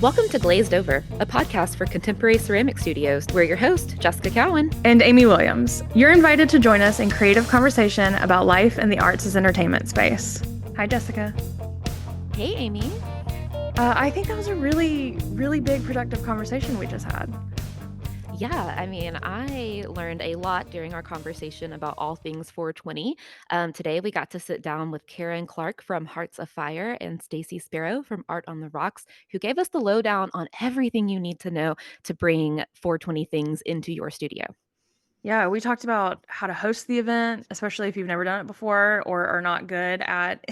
Welcome to Glazed Over, a podcast for contemporary ceramic studios. We're your host, Jessica Cowan. And Amy Williams. You're invited to join us in creative conversation about life in the arts as entertainment space. Hi, Jessica. Hey, Amy. I think that was a really, really big productive conversation we just had. Yeah, I learned a lot during our conversation about all things 420. Today, we got to sit down with Caren Clarke from Hearts of Fire and Stacey Sparrow from Art on the Rocks, who gave us the lowdown on everything you need to know to bring 420 things into your studio. Yeah, we talked about how to host the event, especially if you've never done it before or are not good at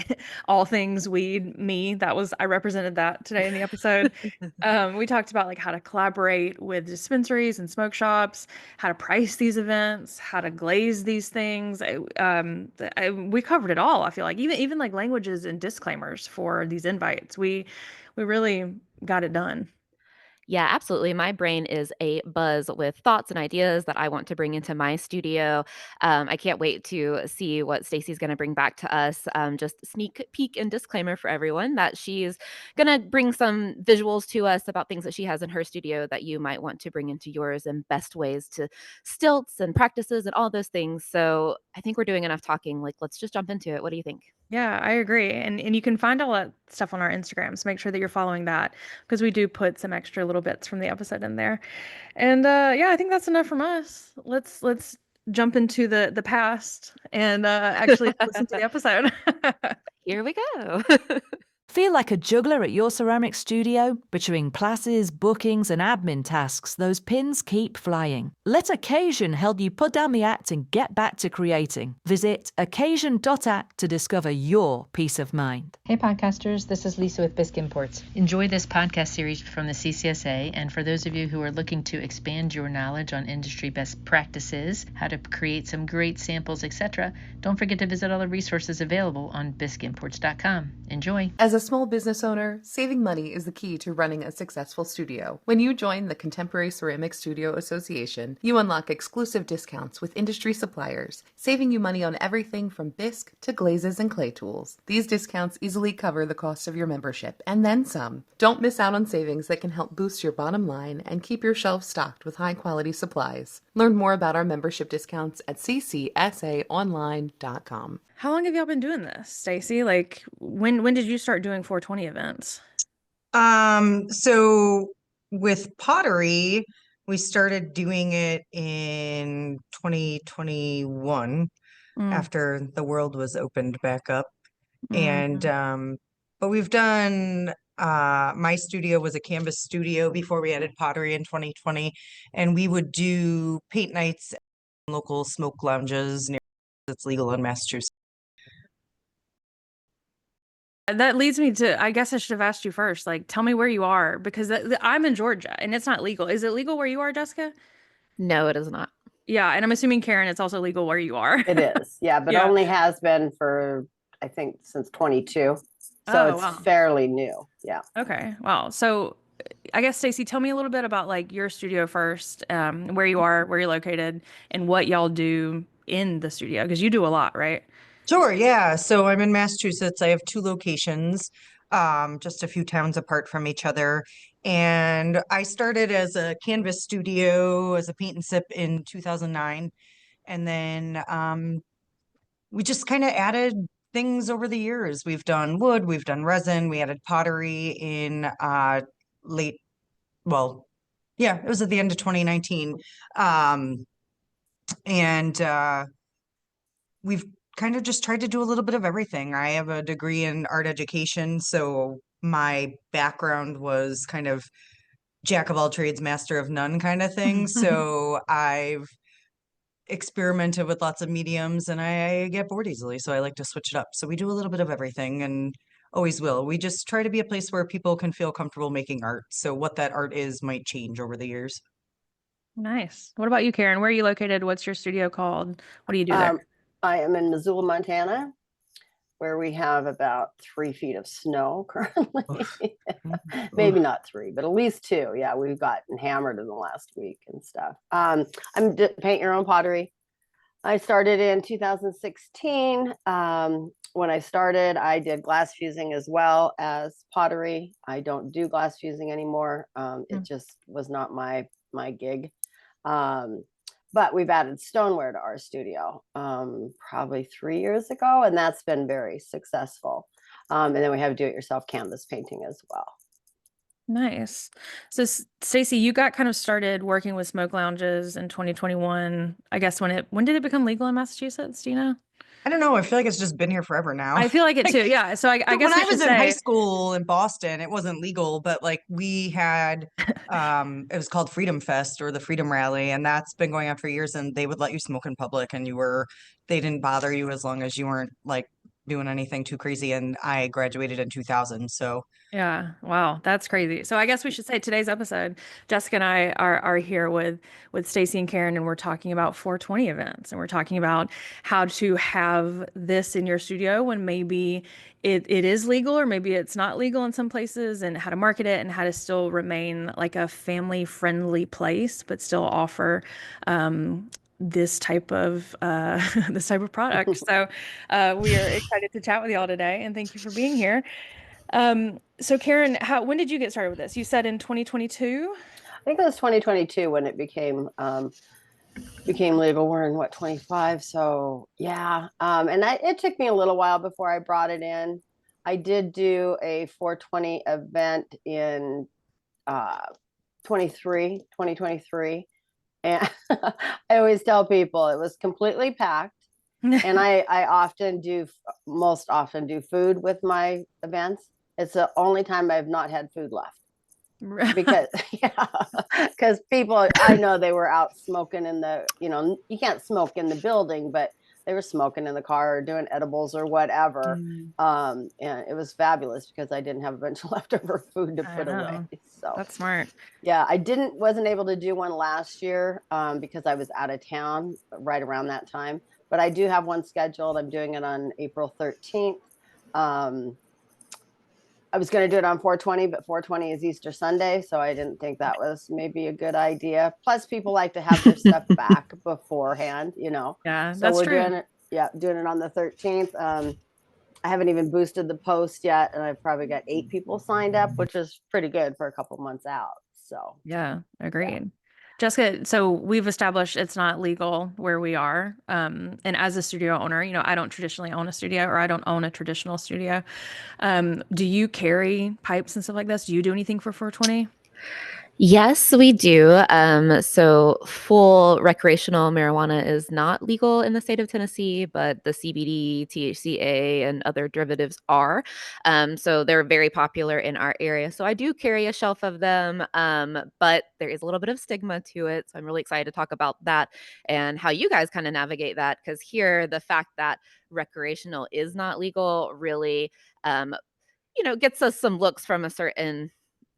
all things weed. I represented that today in the episode. We talked about like how to collaborate with dispensaries and smoke shops, how to price these events, how to glaze these things. We covered it all. I feel like even like languages and disclaimers for these invites. We really got it done. Yeah, absolutely. My brain is a buzz with thoughts and ideas that I want to bring into my studio. I can't wait to see what Stacey's going to bring back to us. Just sneak peek and disclaimer for everyone that she's going to bring some visuals to us about things that she has in her studio that you might want to bring into yours, and best ways to stilts and practices and all those things. So I think we're doing enough talking. Like, let's just jump into it. What do you think? Yeah, I agree. And you can find all that stuff on our Instagram. So make sure that you're following that because we do put some extra little bits from the episode in there. And yeah, I think that's enough from us. Let's jump into the past and actually listen to the episode. Here we go. Feel like a juggler at your ceramic studio? Between classes, bookings, and admin tasks, those pins keep flying. Let Occasion help you put down the act and get back to creating. Visit occasion.act to discover your peace of mind. Hey podcasters, this is Lisa with Bisque Imports. Enjoy this podcast series from the CCSA, and for those of you who are looking to expand your knowledge on industry best practices, how to create some great samples, etc., don't forget to visit all the resources available on bisqueimports.com. Enjoy! As a small business owner, saving money is the key to running a successful studio. When you join the Contemporary Ceramic Studio Association, you unlock exclusive discounts with industry suppliers, saving you money on everything from bisque to glazes and clay tools. These discounts easily cover the cost of your membership, and then some. Don't miss out on savings that can help boost your bottom line and keep your shelves stocked with high-quality supplies. Learn more about our membership discounts at ccsaonline.com. How long have y'all been doing this, Stacey? Like when did you start doing 420 events? So with pottery, we started doing it in 2021 after the world was opened back up. And but we've done my studio was a canvas studio before we added pottery in 2020, and we would do paint nights in local smoke lounges near it's legal in Massachusetts. That leads me to, I guess I should have asked you first, like, tell me where you are, because I'm in Georgia and it's not legal. Is it legal where you are, Jessica? No, it is not. Yeah, and I'm assuming, Caren, it's also legal where you are. It is, yeah, but Yeah. only has been for, I think, since 22. So Oh, it's wow. fairly new. Yeah. Okay, wow. So I guess, Stacey, tell me a little bit about like your studio first, where you are, where you're located, and what y'all do in the studio, because you do a lot, right? Sure, yeah. So I'm in Massachusetts. I have two locations, just a few towns apart from each other. And I started as a canvas studio, as a paint and sip in 2009. And then we just kind of added things over the years. We've done wood, we've done resin, we added pottery in late, well, yeah, it was at the end of 2019. And we've kind of just tried to do a little bit of everything. I have a degree in art education, so my background was kind of jack of all trades, master of none kind of thing. So I've experimented with lots of mediums and I get bored easily, so I like to switch it up. So we do a little bit of everything and always will. We just try to be a place where people can feel comfortable making art. So what that art is might change over the years. Nice. What about you, Caren? Where are you located? What's your studio called? What do you do there? I am in Missoula, Montana, where we have about 3 feet of snow currently. Maybe not 3, but at least 2. Yeah, we've gotten hammered in the last week and stuff. I'm paint your own pottery. I started in 2016. When I started, I did glass fusing as well as pottery. I don't do glass fusing anymore. It just was not my gig. Um, but we've added stoneware to our studio probably 3 years ago, and that's been very successful. And then we have do-it-yourself canvas painting as well. Nice. So Stacey, you got kind of started working with smoke lounges in 2021. I guess when did it become legal in Massachusetts? Do you know? I don't know. I feel like it's just been here forever now. I feel like it too. Yeah. So I guess when we I should was in high say, school in Boston, it wasn't legal, but like we had it was called Freedom Fest or the Freedom Rally, and that's been going on for years, and they would let you smoke in public and they didn't bother you as long as you weren't like doing anything too crazy. And I graduated in 2000, so yeah, wow, that's crazy. So I guess we should say today's episode, Jessica and I are here with Stacey and Caren, and we're talking about 420 events, and we're talking about how to have this in your studio when maybe it is legal or maybe it's not legal in some places, and how to market it and how to still remain like a family friendly place, but still offer this type of this type of product. So we are excited to chat with y'all today, and thank you for being here. So Caren, when did you get started with this? You said in 2022? I think it was 2022 when it became legal. We're in what, 25? So yeah. And it took me a little while before I brought it in. I did do a 420 event in 2023. And I always tell people it was completely packed. And I most often do food with my events. It's the only time I've not had food left. Because people, I know they were out smoking you can't smoke in the building, but they were smoking in the car or doing edibles or whatever. And it was fabulous because I didn't have a bunch of leftover food to put away. So that's smart. Yeah, I wasn't able to do one last year because I was out of town right around that time. But I do have one scheduled. I'm doing it on April 13th. I was going to do it on 420, but 420 is Easter Sunday, so I didn't think that was maybe a good idea. Plus, people like to have their stuff back beforehand, Yeah, So that's we're true. doing it. Yeah, doing it on the 13th. I haven't even boosted the post yet, and I've probably got 8 people signed up, which is pretty good for a couple months out. So yeah, agreed. Yeah. Jessica, so we've established it's not legal where we are. And as a studio owner, I don't traditionally own a studio, or I don't own a traditional studio. Do you carry pipes and stuff like this? Do you do anything for 420? Yes, we do. So full recreational marijuana is not legal in the state of Tennessee, but the CBD, THCA, and other derivatives are. So they're very popular in our area. So I do carry a shelf of them, but there is a little bit of stigma to it. So I'm really excited to talk about that and how you guys kind of navigate that. Because here, the fact that recreational is not legal really gets us some looks from a certain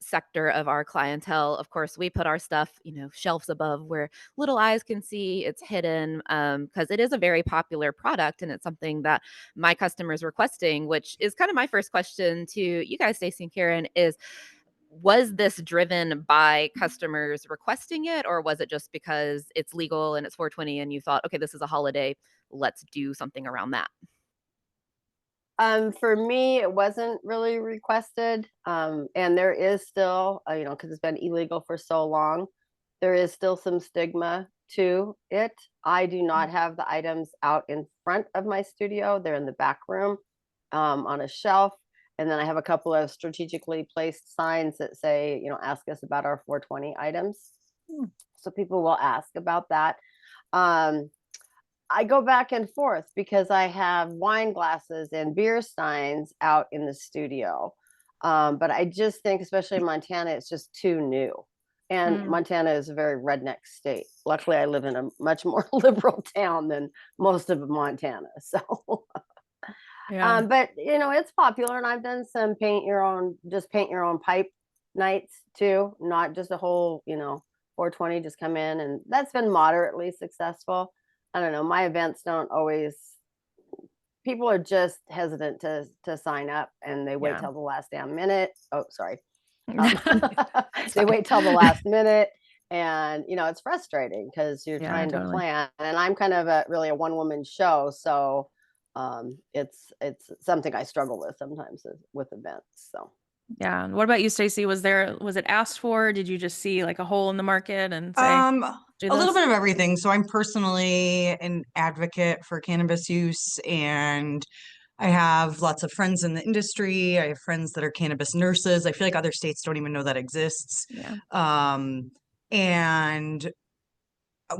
sector of our clientele. Of course, we put our stuff, shelves above where little eyes can see. It's hidden because it is a very popular product, and it's something that my customers requesting, which is kind of my first question to you guys, Stacey and Caren, is was this driven by customers requesting it, or was it just because it's legal and it's 420 and you thought, okay, this is a holiday, let's do something around that? For me, it wasn't really requested. And there is still, because it's been illegal for so long, there is still some stigma to it. I do not have the items out in front of my studio. They're in the back room on a shelf. And then I have a couple of strategically placed signs that say, ask us about our 420 items. So people will ask about that. I go back and forth because I have wine glasses and beer steins out in the studio. But I just think, especially in Montana, it's just too new. And Montana is a very redneck state. Luckily, I live in a much more liberal town than most of Montana. So, Yeah. but it's popular, and I've done some paint your own pipe nights too, not just a whole 420. Just come in, and that's been moderately successful. I don't know. My events don't always. People are just hesitant to sign up, and they wait till the last damn minute. Oh, sorry. They wait till the last minute, And it's frustrating because you're Yeah, trying to totally. plan, and I'm kind of really a one-woman show, so it's something I struggle with sometimes with events. So Yeah. What about you, Stacey? Was it asked for? Did you just see like a hole in the market and say, Um, do a little this? bit of everything. So I'm personally an advocate for cannabis use, and I have lots of friends in the industry. I have friends that are cannabis nurses. I feel like other states don't even know that exists. Yeah. And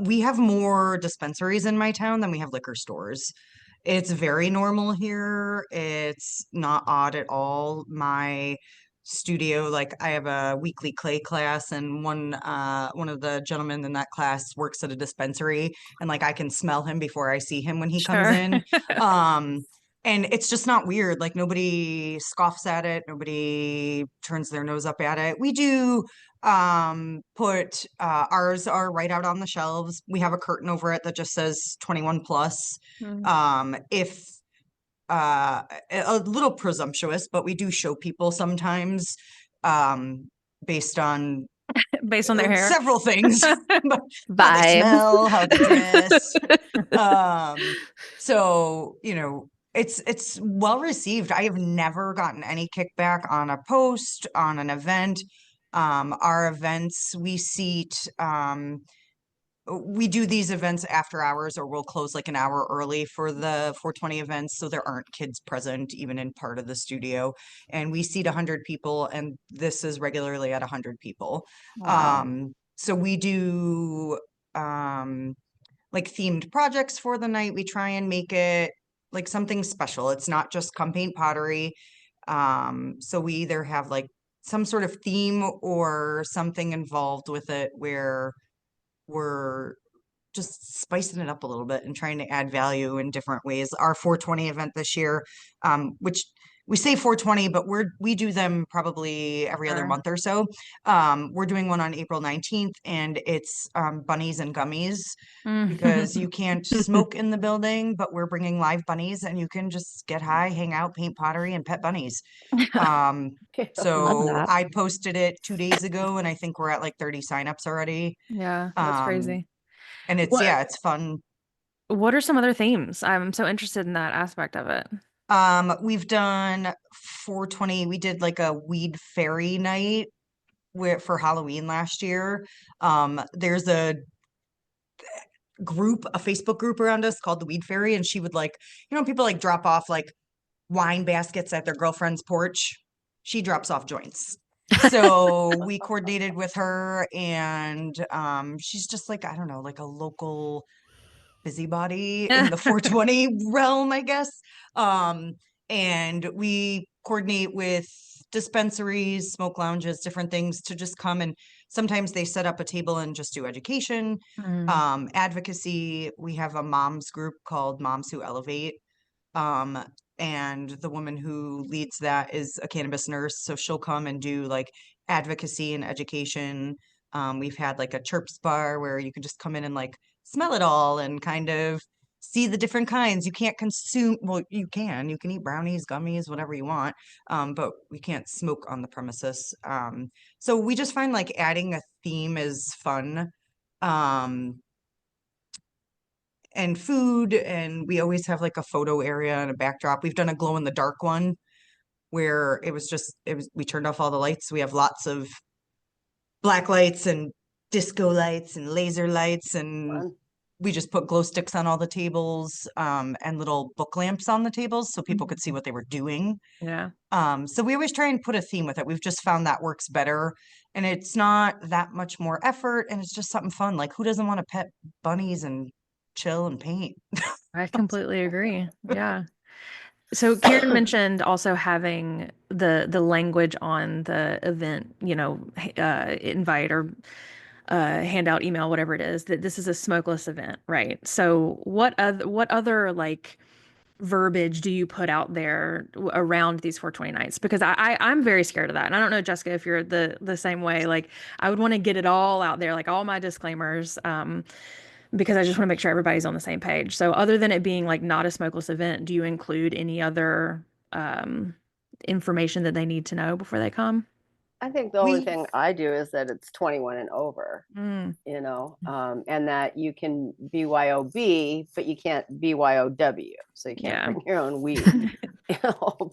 we have more dispensaries in my town than we have liquor stores. It's very normal here. It's not odd at all. My studio, like I have a weekly clay class, and one of the gentlemen in that class works at a dispensary, and like I can smell him before I see him when he comes Sure. in. Um and it's just not weird. Like nobody scoffs at it, nobody turns their nose up at it. We do put ours are right out on the shelves. We have a curtain over it that just says 21 plus. Mm. If a little presumptuous, but we do show people sometimes um based on Based on their hair. several things. How they Vibes. smell, how they dress. So it's well received. I have never gotten any kickback on a post, on an event. Our events, we do these events after hours, or we'll close like an hour early for the 420 events, so there aren't kids present even in part of the studio. And we seat 100 people, and this is regularly at 100 people. Wow. So we do like themed projects for the night. We try and make it like something special. It's not just come paint pottery. So we either have like some sort of theme or something involved with it where we're just spicing it up a little bit and trying to add value in different ways. Our 420 event this year, which we say 420, but we do them probably every other Sure. month or so. We're doing one on April 19th, and it's bunnies and gummies because you Mm. can't smoke in the building, but we're bringing live bunnies, and you can just get high, hang out, paint pottery, and pet bunnies. Um, Love so that. I posted it 2 days ago, and I think we're at like 30 signups already. Yeah, that's Um, crazy. and What it's fun. what are some other themes? I'm so interested in that aspect of it. We've done 420. We did like a weed fairy night for Halloween last year. There's a Facebook group around us called the Weed Fairy, and she would like, people like drop off like wine baskets at their girlfriend's porch. She drops off joints. So we coordinated with her, and she's just like, I don't know, like a local busybody in the 420 realm, I guess. Um, and we coordinate with dispensaries, smoke lounges, different things to just come, and sometimes they set up a table and just do education, Mm. advocacy. We have a moms group called Moms Who Elevate. Um, and the woman who leads that is a cannabis nurse, so she'll come and do like advocacy and education. We've had like a chirps bar where you can just come in and like smell it all and kind of see the different kinds. You can't consume, well, you can eat brownies, gummies, whatever you want, but we can't smoke on the premises. So we just find like adding a theme is fun. Um, and food, and we always have like a photo area and a backdrop. We've done a glow in the dark one where we turned off all the lights. We have lots of black lights and disco lights and laser lights, and fun. we just put glow sticks on all the tables, and little book lamps on the tables so people could see Mhm. what they were doing. Yeah. So we always try and put a theme with it. We've just found that works better, and it's not that much more effort, and it's just something fun. Like who doesn't want to pet bunnies and chill and paint? I completely agree. Yeah. So Karen mentioned also having the language on the event, invite or handout, email, whatever it is, that this is a smokeless event, right? So what other like verbiage do you put out there around these 420 nights? Because I'm very scared of that. And I don't know, Jessica, if you're the same way. Like I would want to get it all out there, like all my disclaimers, because I just want to make sure everybody's on the same page. So other than it being like not a smokeless event, do you include any other um information that they need to know before they come? I think the only We thing I do is that it's 21 and over, Mm, and that you can BYOB, but you can't BYOW. So you can't yeah. bring your own weed.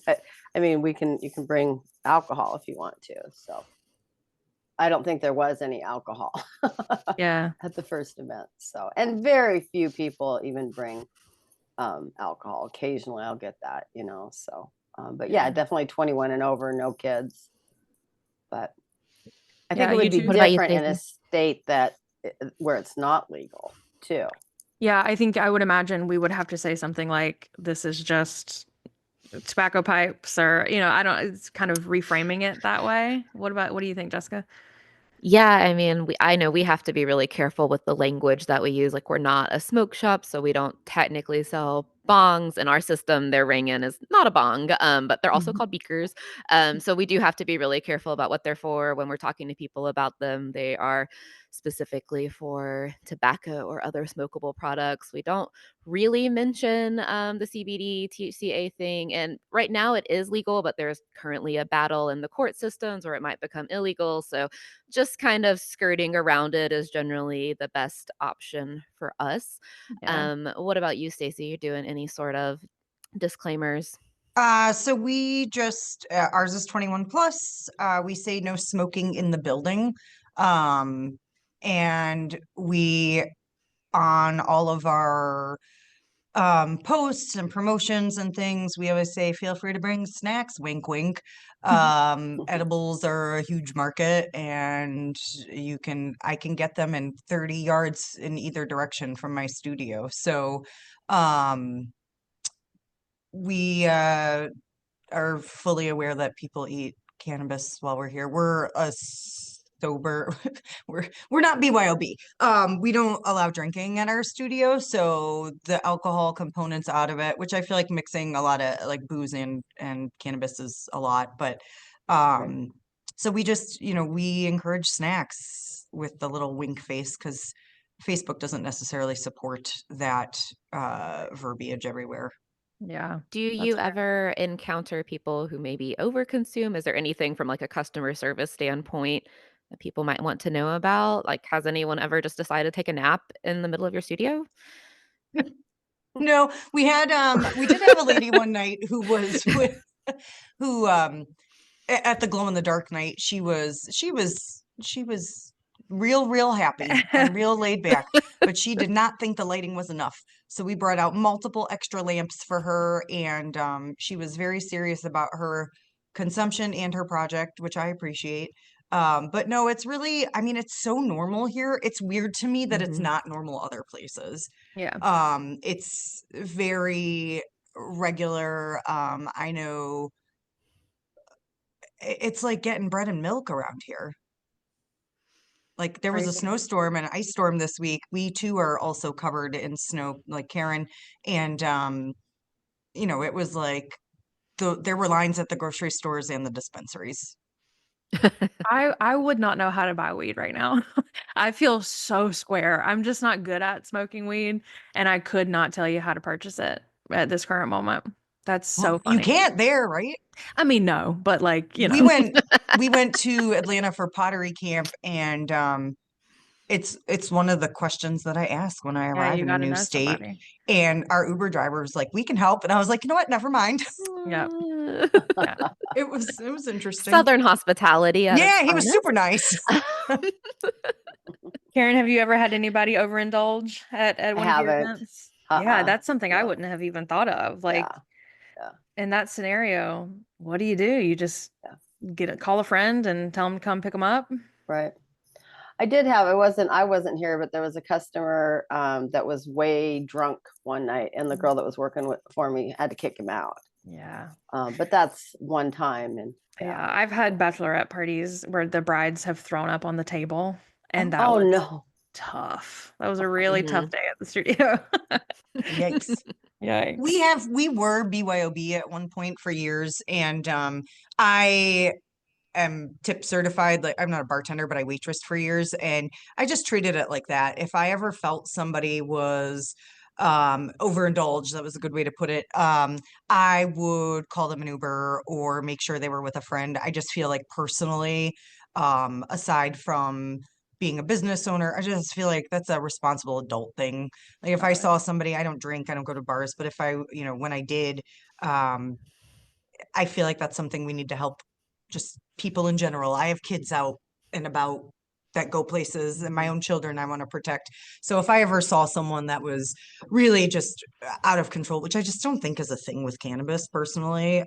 But I mean, you can bring alcohol if you want to. So I don't think there was any alcohol Yeah. at the first event. So, and very few people even bring alcohol. Occasionally I'll get that, so, but yeah, Yeah. definitely 21 and over, no kids. But I think Yeah. it You would be too. What about you, different in a Stacey? state where it's not legal too. Yeah. I think I would imagine we would have to say something like, this is just tobacco pipes, or, I don't, it's kind of reframing it that way. What do you think, Jessica? Yeah, I mean, I know we have to be really careful with the language that we use. Like, we're not a smoke shop, so we don't technically sell bongs. In our system, their ring in is not a bong, but they're also Mhm. called beakers. So we do have to be really careful about what they're for when we're talking to people about them. They are specifically for tobacco or other smokable products. We don't really mention the CBD THCA thing. And right now it is legal, but there's currently a battle in the court systems where it might become illegal. So just kind of skirting around it is generally the best option for us. Yeah. What about you, Stacey? You're doing any sort of disclaimers? so we just ours is 21 plus. We say no smoking in the building. And we on all of our posts and promotions and things, we always say feel free to bring snacks, wink wink. Edibles are a huge market, and I can get them in 30 yards in either direction from my studio. So um we are fully aware that people eat cannabis while we're here. We're a sober, we're not BYOB. We don't allow drinking at our studio, so the alcohol components out of it, which I feel like mixing a lot of like booze and cannabis is a lot, but Right. so we just, we encourage snacks with the little wink face, because Facebook doesn't necessarily support that verbiage everywhere. Yeah. Do That's you fair. ever encounter people who maybe overconsume? Is there anything from like a customer service standpoint that people might want to know about? Like, has anyone ever just decided to take a nap in the middle of your studio? No, we did have a lady one night who was with who at the glow in the dark night, she was real happy and real laid back, but she did not think the lighting was enough. So we brought out multiple extra lamps for her, and she was very serious about her consumption and her project, which I appreciate. But no, it's really, I mean, it's so normal here. It's weird to me that it's Mhm. not normal other places. Yeah. It's very regular. I know it's like getting bread and milk around here. Like there was a Crazy. snowstorm and an ice storm this week. We too are also covered in snow, like Caren. And it was like there were lines at the grocery stores and the dispensaries. I would not know how to buy weed right now. I feel so square. I'm just not good at smoking weed, and I could not tell you how to purchase it at this current moment. That's Well, so you funny. can't there, right? I mean, no, but like, We went to Atlanta for pottery camp, and it's one of the questions that I ask when I yeah, arrive you in a got to new know state. somebody. And our Uber driver was like, "We can help," and I was like, "You know what? Never mind." Yep. Yeah. It was interesting. Southern hospitality at its Yeah, he was super finest. nice. Karen, have you ever had anybody overindulge at I one of your haven't. events? Yeah, Uh-uh. that's something I No. wouldn't have even thought of. Like, Yeah. Yeah. in that scenario, what do? You just Yeah. call a friend and tell them to come pick them up? Right. I wasn't here, but there was a customer that was way drunk one night, and the girl that was working for me had to kick him out. Yeah. But that's one time, and Yeah, yeah. I've had bachelorette parties where the brides have thrown up on the table, and that Oh was no. tough. That was a really tough Mhm. day at the studio. Yikes. Yikes. We were BYOB at one point for years, and I am tip certified. Like I'm not a bartender, but I waitressed for years, and I just treated it like that. If I ever felt somebody was overindulge. That was a good way to put it. I would call them an Uber or make sure they were with a friend. I just feel like personally, aside from being a business owner, I just feel like that's a responsible adult thing. Like if I saw somebody, I don't drink, I don't go to bars, but if I, when I did, um, I feel like that's something we need to help just people in general. I have kids out and about that go places and my own children I want to protect. So if I ever saw someone that was really just out of control, which I just don't think is a thing with cannabis personally,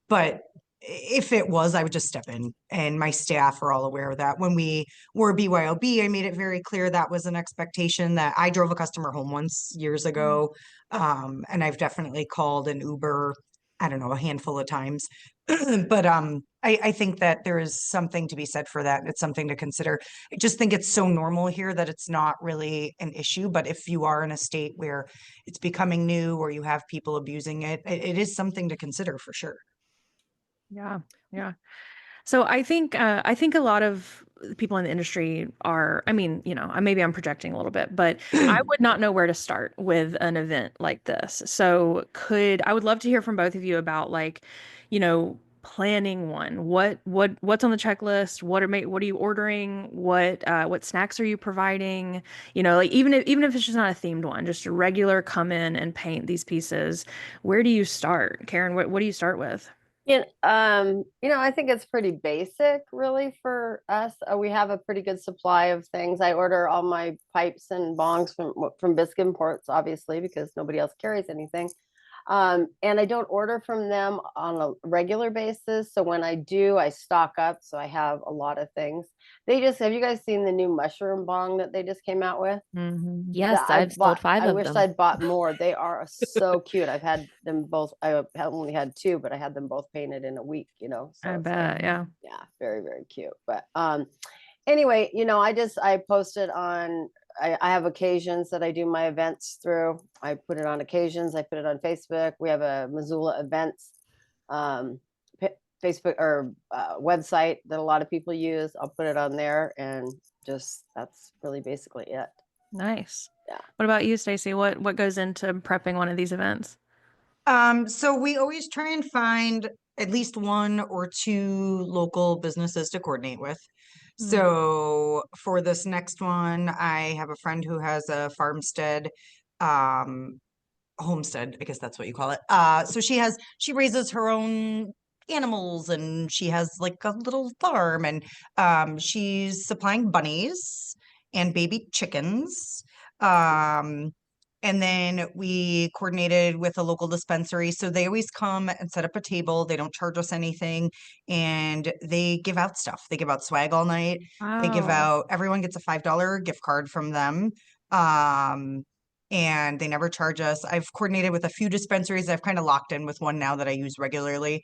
but if it was, I would just step in, and my staff are all aware of that. When we were BYOB, I made it very clear that was an expectation. That I drove a customer home once years ago, and I've definitely called an Uber, I don't know, a handful of times. But I think that there is something to be said for that. It's something to consider. I just think it's so normal here that it's not really an issue. But if you are in a state where it's becoming new or you have people abusing it, it is something to consider for sure. Yeah. Yeah. So I think a lot of people in the industry are, I mean, maybe I'm projecting a little bit, but I would not know where to start with an event like this. So I would love to hear from both of you about like, planning one. What's on the checklist? What are you ordering? What snacks are you providing? Like even if it's just not a themed one, just a regular come in and paint these pieces. Where do you start? Caren, what do you start with? I think it's pretty basic really for us. We have a pretty good supply of things. I order all my pipes and bongs from Biscuit Imports, obviously, because nobody else carries anything. And I don't order from them on a regular basis. So when I do, I stock up. So I have a lot of things. Have you guys seen the new mushroom bong that they just came out with? Yes, I've sold 5 I of wish them. I'd bought more. They are so cute. I've had them both. I have only had 2, but I had them both painted in a week, So I it's bet, yeah. yeah, very, very cute. But anyway, I posted on, I have occasions that I do my events through. I put it on occasions. I put it on Facebook. We have a Missoula events Facebook or website that a lot of people use. I'll put it on there, and just that's really basically it. Nice. Yeah. What about you, Stacey? What goes into prepping one of these events? So we always try and find at least 1 or 2 local businesses to coordinate with. So for this next one, I have a friend who has a farmstead, homestead, I guess that's what you call it. So she raises her own animals and she has like a little farm, and she's supplying bunnies and baby chickens. Um, and then we coordinated with a local dispensary. So they always come and set up a table. They don't charge us anything, and they give out stuff. They give out swag all night. They give out, everyone gets a $5 gift card from them. And they never charge us. I've coordinated with a few dispensaries. I've kind of locked in with one now that I use regularly,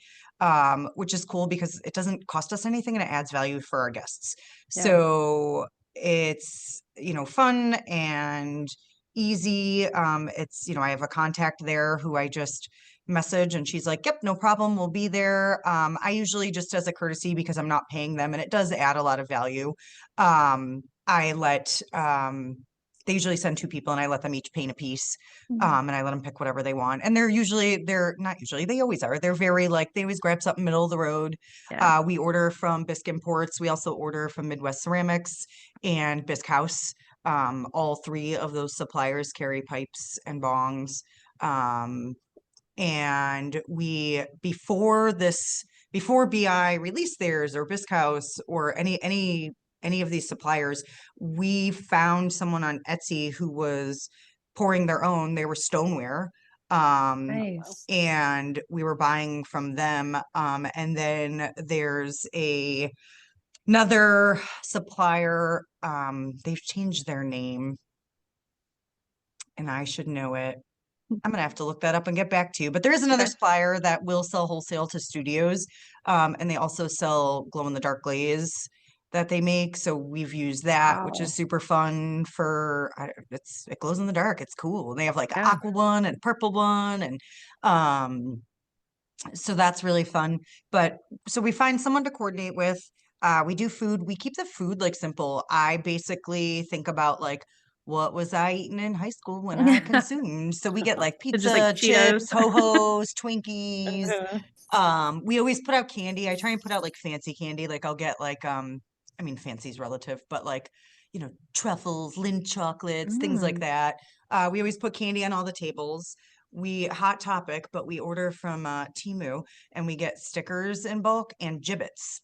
which is cool because it doesn't cost us anything and it adds value for our guests. Yeah. So it's, fun and easy. It's, I have a contact there who I just message and she's like, yep, no problem. We'll be there. I usually just as a courtesy because I'm not paying them and it does add a lot of value. I let, they usually send 2 people and I let them each paint a piece. And I let them pick whatever they want. And they're not usually, they always are. They're very like, they always grab something middle of the road. Yeah. We order from Biscuit Imports. We also order from Midwest Ceramics and Bisque House. All 3 of those suppliers carry pipes and bongs. And before BI released theirs or Bisque House or any of these suppliers, we found someone on Etsy who was pouring their own. They were stoneware. Nice. And we were buying from them. And then there's another supplier. They've changed their name and I should know it. I'm gonna have to look that up and get back to you. But there is another supplier that will sell wholesale to studios, and they also sell glow in the dark glaze that they make. So we've used that, which is super fun for. It glows in the dark. It's cool. They have like an Yeah. aqua one and purple one, and so that's really fun. But so we find someone to coordinate with. We do food. We keep the food like simple. I basically think about like what was I eating in high school when I consumed? So we get like It's just like pizza, Cheetos. chips, ho-hos, Twinkies. We always put out candy. I try and put out like fancy candy. Like I'll get like I mean fancy's relative, but like, you know, truffles, Lindt chocolates, things like Mm. that. We always put candy on all the tables. We Hot Topic, but we order from Temu, and we get stickers in bulk and gibbets.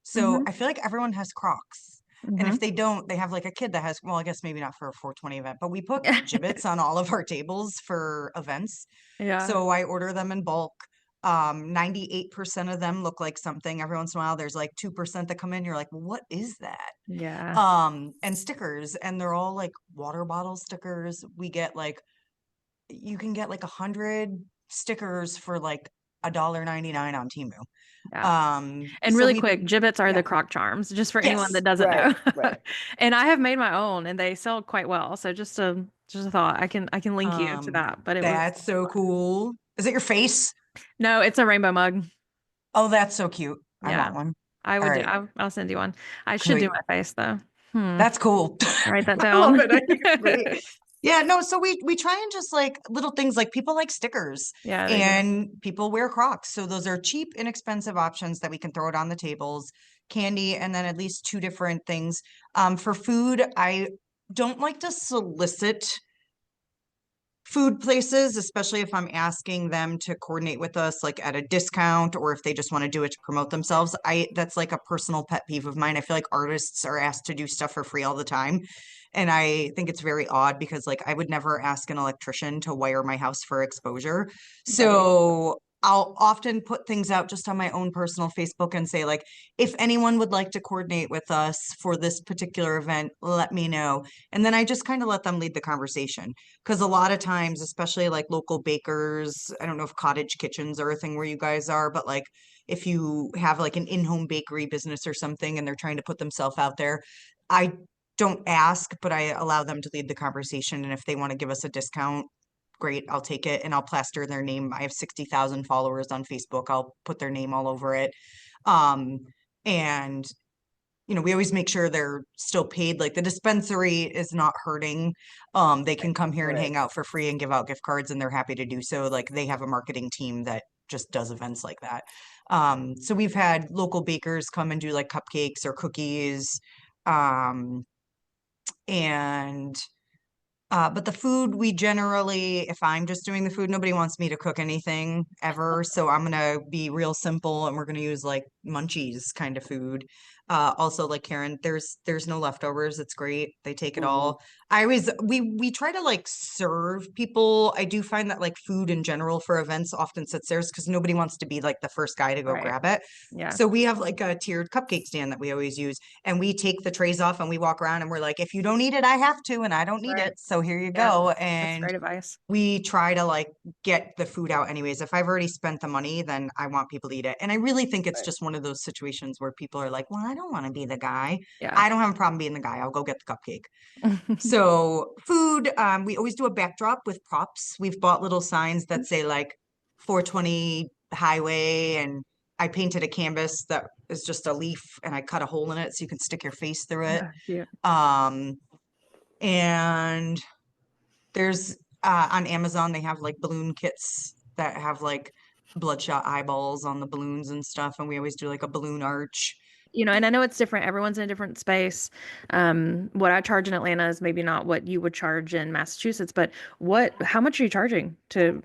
So Mm-hmm. I feel like everyone has Crocs. And Mm-hmm. if they don't, they have like a kid that has, well, I guess maybe not for a 420 event, but we put gibbets on all of our tables for events. Yeah. So I order them in bulk. 98% of them look like something. Every once in a while, there's like 2% that come in. You're like, well, what is that? Yeah. And stickers, and they're all like water bottle stickers. We get like, you can get like 100 stickers for like $1.99 on Temu. Yeah. And So really we, quick, gibbets are yeah, the crock charms, just for anyone yes. that doesn't Right, know. right. And I have made my own and they sell quite well. So just a thought. I can link you to Um, that. But it was that's so cool. Is it your face? no, it's a rainbow mug. Oh, that's so cute. I Yeah. want one. I All would do right. I'll send you one. I should do Great. my face though. Hmm. That's cool. I'll write that I love down. it. I think it's great. Yeah, no, so we try and just like little things, like people like stickers Yeah, they do. and people wear Crocs. So those are cheap, inexpensive options that we can throw it on the tables. Candy, and then at least two different things. For food, I don't like to solicit food places, especially if I'm asking them to coordinate with us like at a discount, or if they just want to do it to promote themselves. That's like a personal pet peeve of mine. I feel like artists are asked to do stuff for free all the time. And I think it's very odd because like I would never ask an electrician to wire my house for exposure. Right. So I'll often put things out just on my own personal Facebook and say like, if anyone would like to coordinate with us for this particular event, let me know. And then I just kind of let them lead the conversation. Because a lot of times, especially like local bakers, I don't know if cottage kitchens are a thing where you guys are, but like if you have like an in-home bakery business or something and they're trying to put themselves out there, I don't ask, but I allow them to lead the conversation. And if they want to give us a discount, great, I'll take it and I'll plaster their name. I have 60,000 followers on Facebook. I'll put their name all over it. Um, and we always make sure they're still paid. Like the dispensary is not hurting. They can come here and Right. hang out for free and give out gift cards, and they're happy to do so. Like they have a marketing team that just does events like that. So we've had local bakers come and do like cupcakes or cookies. And but the food, we generally, if I'm just doing the food, nobody wants me to cook anything ever. So I'm gonna be real simple, and we're gonna use like munchies kind of food. Also, like Caren, there's no leftovers. It's great. They take it Mhm. all. We try to like serve people. I do find that like food in general for events often sits there because nobody wants to be like the first guy to go Right. grab it. Yeah. So we have like a tiered cupcake stand that we always use, and we take the trays off and we walk around and we're like, if you don't eat it, I have to, and I don't need Right. it. So here you Yeah. go. That's And great advice. we try to like get the food out anyways. If I've already spent the money, then I want people to eat it. And I really think it's Right. just one of those situations where people are like, well, I don't want to be the guy. Yeah. I don't have a problem being the guy. I'll go get the cupcake. So food, we always do a backdrop with props. We've bought little signs that say like 420 highway, and I painted a canvas that is just a leaf and I cut a hole in it so you can stick your face through it. Cute. Um, and there's on Amazon, they have like balloon kits that have like bloodshot eyeballs on the balloons and stuff. And we always do like a balloon arch. And I know it's different. Everyone's in a different space. What I charge in Atlanta is maybe not what you would charge in Massachusetts, but how much are you charging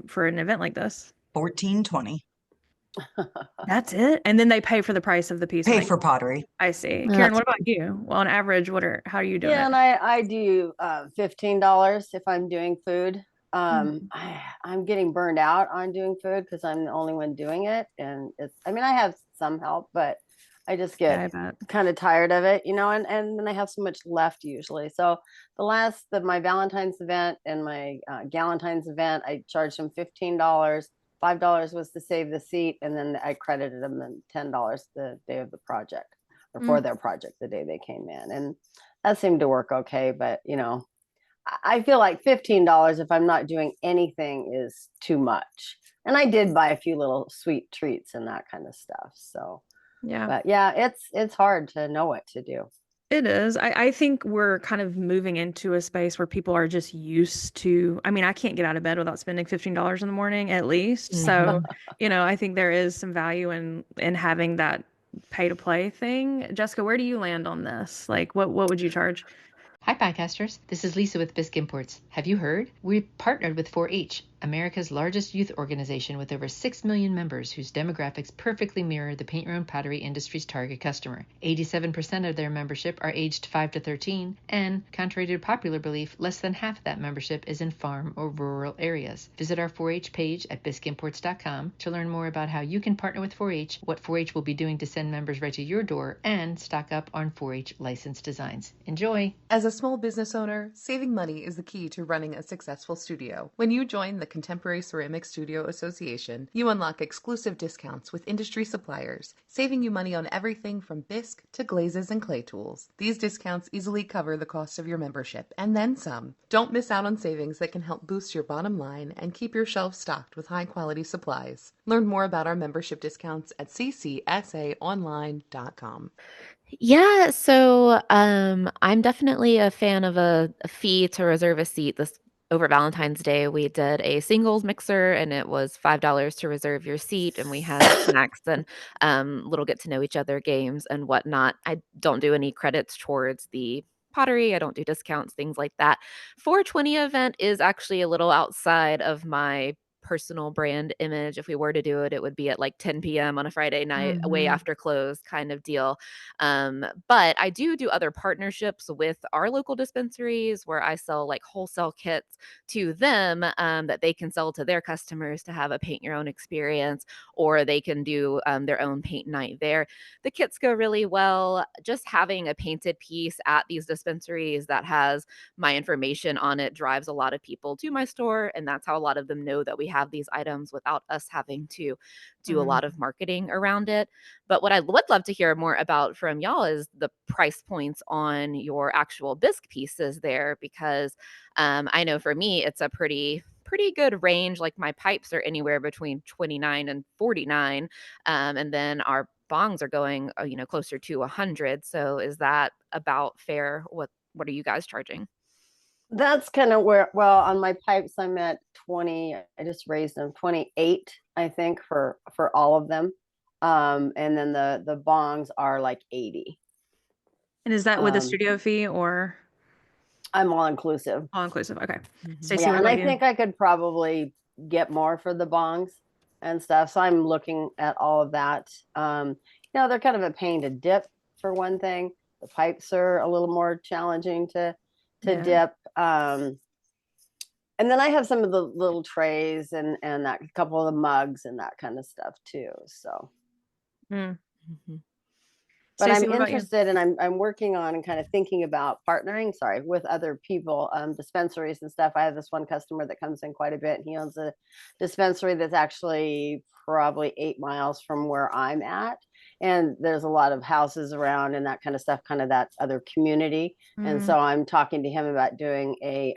for an event like this? 1420. That's it? And then they pay for the price of the piece when Pay they for pottery. I see. Karen, That's what about you? Well, on average, how are you doing Yeah, it? and I do $15 if I'm doing food. Mhm. I'm getting burned out on doing food because I'm the only one doing it, and I mean I have some help, but I just Yeah, get I bet. kind of tired of it, and then I have so much left usually. So my Valentine's event and my Galentine's event, I charged them $15. $5 was to save the seat, and then I credited them the $10 the day of the project, or for Mm, their project the day they came in, and that seemed to work okay. But I feel like $15 if I'm not doing anything is too much. And I did buy a few little sweet treats and that kind of stuff. So, yeah. but yeah, it's hard to know what to do. It is. I think we're kind of moving into a space where people are just used to, I mean, I can't get out of bed without spending $15 in the morning at least. So, Mhm. I think there is some value in having that pay to play thing. Jessica, where do you land on this? Like what would you charge? Hi, podcasters. This is Lisa with Bisque Imports. Have you heard? We've partnered with 4-H, America's largest youth organization with over 6 million members whose demographics perfectly mirror the paint your own pottery industry's target customer. 87% of their membership are aged 5 to 13, and, contrary to popular belief, less than half of that membership is in farm or rural areas. Visit our 4-H page at bisqueimports.com to learn more about how you can partner with 4-H, what 4-H will be doing to send members right to your door, and stock up on 4-H licensed designs. Enjoy! As a small business owner, saving money is the key to running a successful studio. When you join the Contemporary Ceramic Studio Association, you unlock exclusive discounts with industry suppliers, saving you money on everything from bisque to glazes and clay tools. These discounts easily cover the cost of your membership, and then some. Don't miss out on savings that can help boost your bottom line and keep your shelves stocked with high-quality supplies. Learn more about our membership discounts at ccsaonline.com. Yeah, so I'm definitely a fan of a fee to reserve a seat. This over Valentine's Day, we did a singles mixer, and it was $5 to reserve your seat, and we had snacks and little get to know each other games and whatnot. I don't do any credits towards the pottery. I don't do discounts, things like that. 420 event is actually a little outside of my personal brand image. If we were to do it, it would be at like 10 p.m. on a Friday night, way Mhm. after close kind of deal. But I do other partnerships with our local dispensaries where I sell like wholesale kits to them that they can sell to their customers to have a paint your own experience, or they can do their own paint night there. The kits go really well. Just having a painted piece at these dispensaries that has my information on it drives a lot of people to my store. And that's how a lot of them know that we have these items without us having to do a Mm. lot of marketing around it. But what I would love to hear more about from y'all is the price points on your actual bisque pieces there, because I know for me it's a pretty good range. Like my pipes are anywhere between 29 and 49, and then our bongs are going closer to 100. So is that about fair? What are you guys charging? That's kind of where, well, on my pipes, I'm at 20. I just raised them 28, I think, for all of them. And then the bongs are like 80. And is that with a Um, studio fee or I'm all inclusive. all inclusive? Okay. Mhm. Stacey, Yeah, what and about I you? think I could probably get more for the bongs and stuff. So I'm looking at all of that. They're kind of a pain to dip for one thing. The pipes are a little more challenging to Yeah. dip. And then I have some of the little trays and that couple of the mugs and that kind of stuff too. So, Mm. Mhm. but I'm Stacey, what about you? interested and I'm working on and kind of thinking about partnering, sorry, with other people, dispensaries and stuff. I have this one customer that comes in quite a bit. And he owns a dispensary that's actually probably 8 miles from where I'm at. And there's a lot of houses around and that kind of stuff, kind of that other community. And Mm. so I'm talking to him about doing a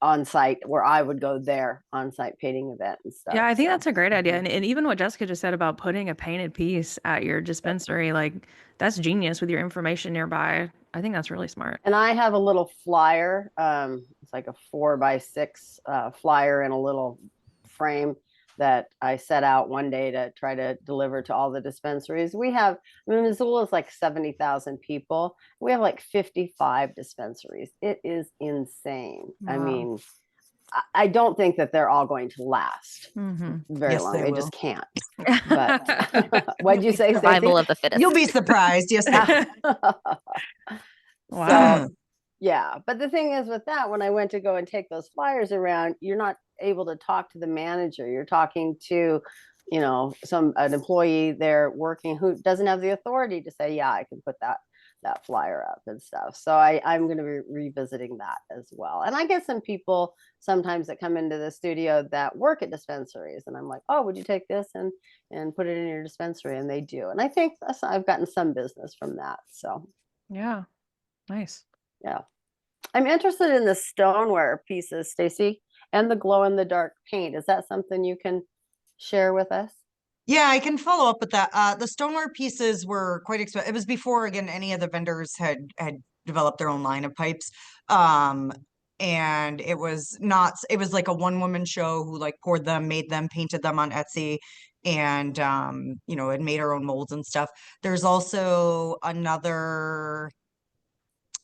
on site where I would go there on site painting event and Yeah, stuff. I think So that's a great idea. And even what Jessica just said about putting a painted piece at your dispensary, like that's genius with your information nearby. I think that's really smart. and I have a little flyer. It's like a 4x6 flyer in a little frame that I set out one day to try to deliver to all the dispensaries. We have, I mean, Missoula is like 70,000 people. We have like 55 dispensaries. It is insane. I Wow. mean, I don't think that they're all going to last Mm-hmm. very Yes, long. they They will. just can't. But what'd You'll you be say, surprised. Survival Stacey? of the You'll fittest. be surprised. Yes, they Wow. So yeah, but the thing is with that, when I went to go and take those flyers around, you're not able to talk to the manager. You're talking to, an employee there working who doesn't have the authority to say, yeah, I can put that flyer up and stuff. So I'm going to be revisiting that as well. And I get some people sometimes that come into the studio that work at dispensaries, and I'm like, oh, would you take this and put it in your dispensary? And they do. And I think I've gotten some business from that. So Yeah. Nice. yeah. I'm interested in the stoneware pieces, Stacey, and the glow in the dark paint. Is that something you can share with us? Yeah, I can follow up with that. The stoneware pieces were quite expensive. It was before, again, any of the vendors had developed their own line of pipes. Um, and it was not, it was like a one-woman show who like poured them, made them, painted them on Etsy, and you know, had made our own molds and stuff. There's also another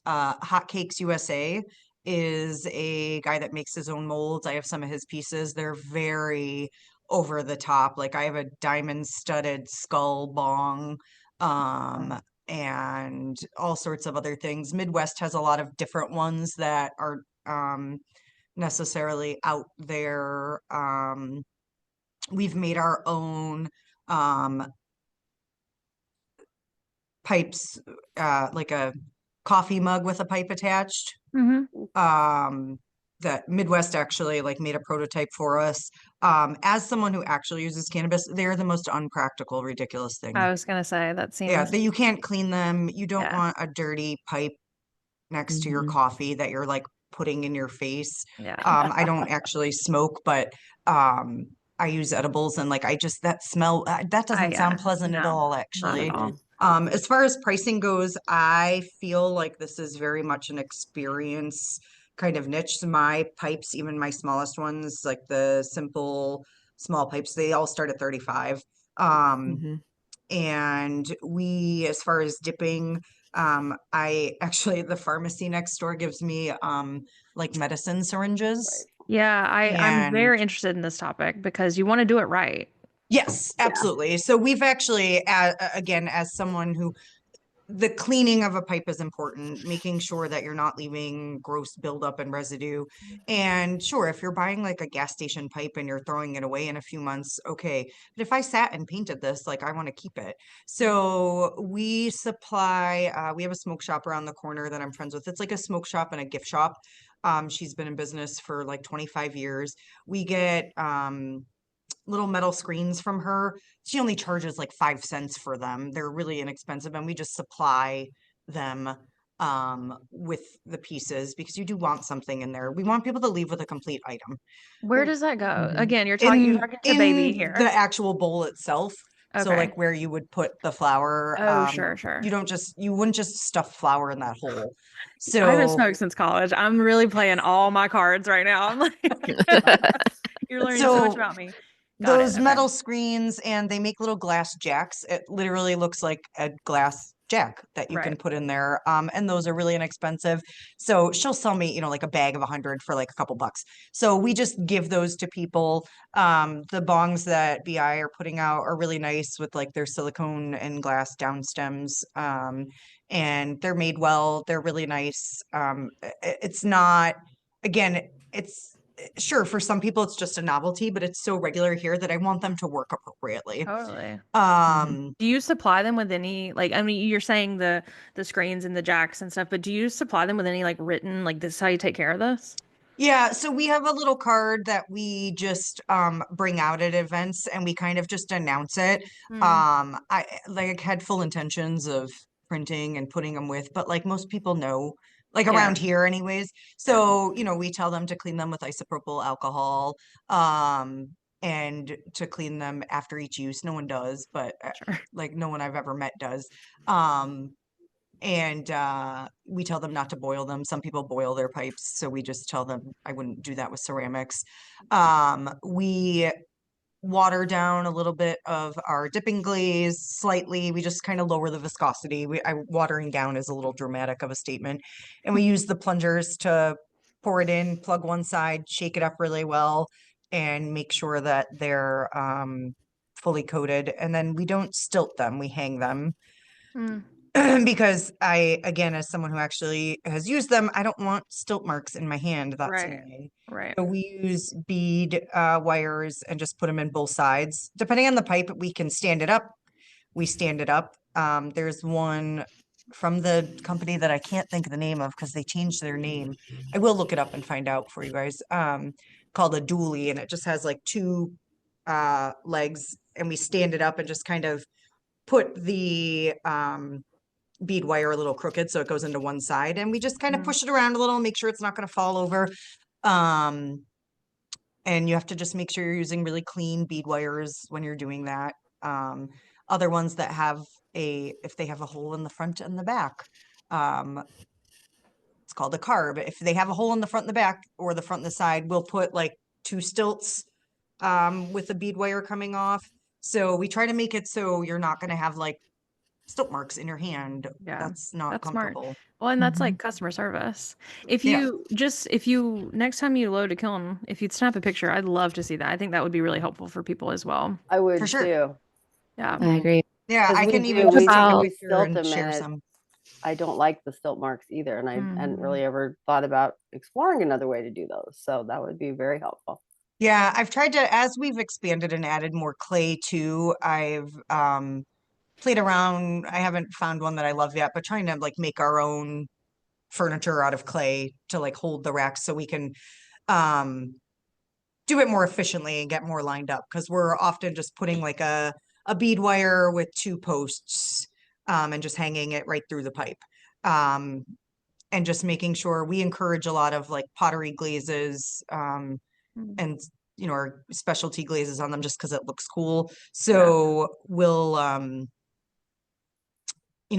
Hotcakes USA is a guy that makes his own molds. I have some of his pieces. They're very over the top. Like I have a diamond studded skull bong, and all sorts of other things. Midwest has a lot of different ones that are necessarily out there. We've made our own pipes, like a coffee mug with a pipe attached. Um, that Midwest actually like made a prototype for us. As someone who actually uses cannabis, they're the most unpractical, ridiculous thing. I was gonna say that Yeah, seems that you can't clean them. You don't yeah. want a dirty pipe next to your coffee that you're like putting in your face. Yeah. I don't actually smoke, but I use edibles and like I just that smell that doesn't sound pleasant at No, all, not at actually. all. As far as pricing goes, I feel like this is very much an experience kind of niche. My pipes, even my smallest ones, like the simple small pipes, they all start at 35. And we, as far as dipping, I actually, the pharmacy next door gives me like medicine syringes. Yeah, I'm And very interested in this topic because you want to do it right. yes, absolutely. So we've actually, again, as someone who the cleaning of a pipe is important, making sure that you're not leaving gross buildup and residue. And sure, if you're buying like a gas station pipe and you're throwing it away in a few months, okay. But if I sat and painted this, like I want to keep it. So we supply, we have a smoke shop around the corner that I'm friends with. It's like a smoke shop and a gift shop. She's been in business for like 25 years. We get little metal screens from her. She only charges like 5 cents for them. They're really inexpensive, and we just supply them with the pieces because you do want something in there. We want people to leave with a complete item. Where does that go? Again, you're In talking to baby here. the actual bowl itself. So Okay. like where you would put the flour. Oh, sure. You wouldn't just stuff flour in that hole. I haven't So smoked since college. I'm really playing all my cards right now. I'm like, you're learning so much about me. Got it. those Okay. metal screens, and they make little glass jacks. It literally looks like a glass jack that you can Right. put in there. And those are really inexpensive. So she'll sell me, you know, like a bag of 100 for like a couple bucks. So we just give those to people. The bongs that BI are putting out are really nice with like their silicone and glass down stems. And they're made well. They're really nice. It's not, again, it's sure for some people it's just a novelty, but it's so regular here that I want them to work appropriately. Totally. Um, Do you supply them with any like I mean you're saying the screens and the jacks and stuff, but do you supply them with any like written like this is how you take care of this? yeah, so we have a little card that we just bring out at events and we kind of just announce it. I like had full intentions of printing and putting them with, but like most people know, like Yeah. around here anyways. So, you know, we tell them to clean them with isopropyl alcohol, and to clean them after each use. No one does, but Sure. like no one I've ever met does. And we tell them not to boil them. Some people boil their pipes, so we just tell them I wouldn't do that with ceramics. We water down a little bit of our dipping glaze slightly. We just kind of lower the viscosity. Watering down is a little dramatic of a statement. And we use the plungers to pour it in, plug one side, shake it up really well, and make sure that they're fully coated. And then we don't stilt them, we hang them. Because again, as someone who actually has used them, I don't want stilt marks in my hand. That's Right. annoying. Right. So we use bead wires and just put them in both sides. Depending on the pipe, we can stand it up. We stand it up. There's one from the company that I can't think of the name of because they changed their name. I will look it up and find out for you guys. Called a dually, and it just has like two legs, and we stand it up and just kind of put the bead wire a little crooked so it goes into one side, and we just kind of push it around a little, make sure it's not going to fall over. And you have to just make sure you're using really clean bead wires when you're doing that. Other ones that have if they have a hole in the front and the back, it's called a carb. If they have a hole in the front and the back or the front and the side, we'll put like 2 stilts with the bead wire coming off. So we try to make it so you're not going to have like stilt marks in your hand. Yeah, That's not that's smart. comfortable. Well, and that's Mhm. like customer service. If Yeah. you next time you load a kiln, if you'd snap a picture, I'd love to see that. I think that would be really helpful for people as well. I would For sure. too. Yeah. I agree. Yeah, 'Cause I we can do, even just we, take a about- we picture stilt and them share and some. I don't like the stilt marks either. And I hadn't Mhm. really ever thought about exploring another way to do those. So that would be very helpful. Yeah, I've tried to, as we've expanded and added more clay too, I've played around. I haven't found one that I love yet, but trying to like make our own furniture out of clay to like hold the racks so we can do it more efficiently and get more lined up, because we're often just putting like a bead wire with 2 posts and just hanging it right through the pipe. And just making sure we encourage a lot of like pottery glazes Mm. and our specialty glazes on them just because it looks cool. So we'll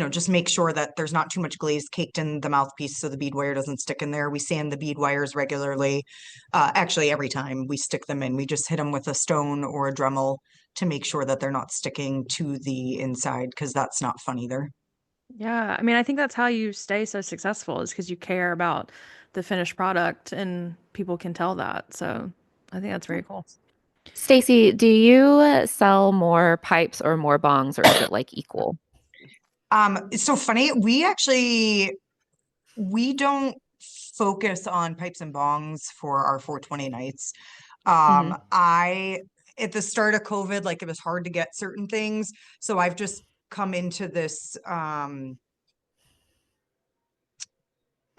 just make sure that there's not too much glaze caked in the mouthpiece so the bead wire doesn't stick in there. We sand the bead wires regularly. Actually, every time we stick them in, we just hit them with a stone or a Dremel to make sure that they're not sticking to the inside, because that's not fun either. Yeah, I mean, I think that's how you stay so successful, is because you care about the finished product and people can tell that. So I think that's very cool. Stacey, do you sell more pipes or more bongs, or is it like equal? It's so funny. We don't focus on pipes and bongs for our 420 nights. Mhm. At the start of COVID, like it was hard to get certain things. So I've just come into this, I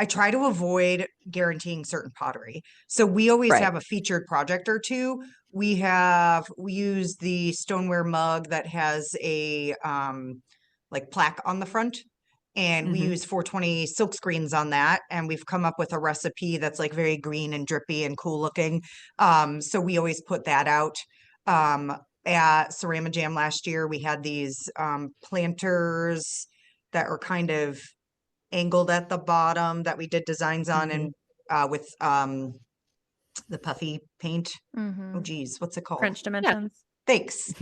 try to avoid guaranteeing certain pottery. So we always Right. have a featured project or two. We use the stoneware mug that has a like plaque on the front, and we Mhm. use 420 silk screens on that, and we've come up with a recipe that's like very green and drippy and cool looking. So we always put that out. At Cerama Jam last year, we had these planters that are kind of angled at the bottom that we did designs on, and with the puffy paint. Oh geez, what's it called? French Yeah. dimensions. Thanks.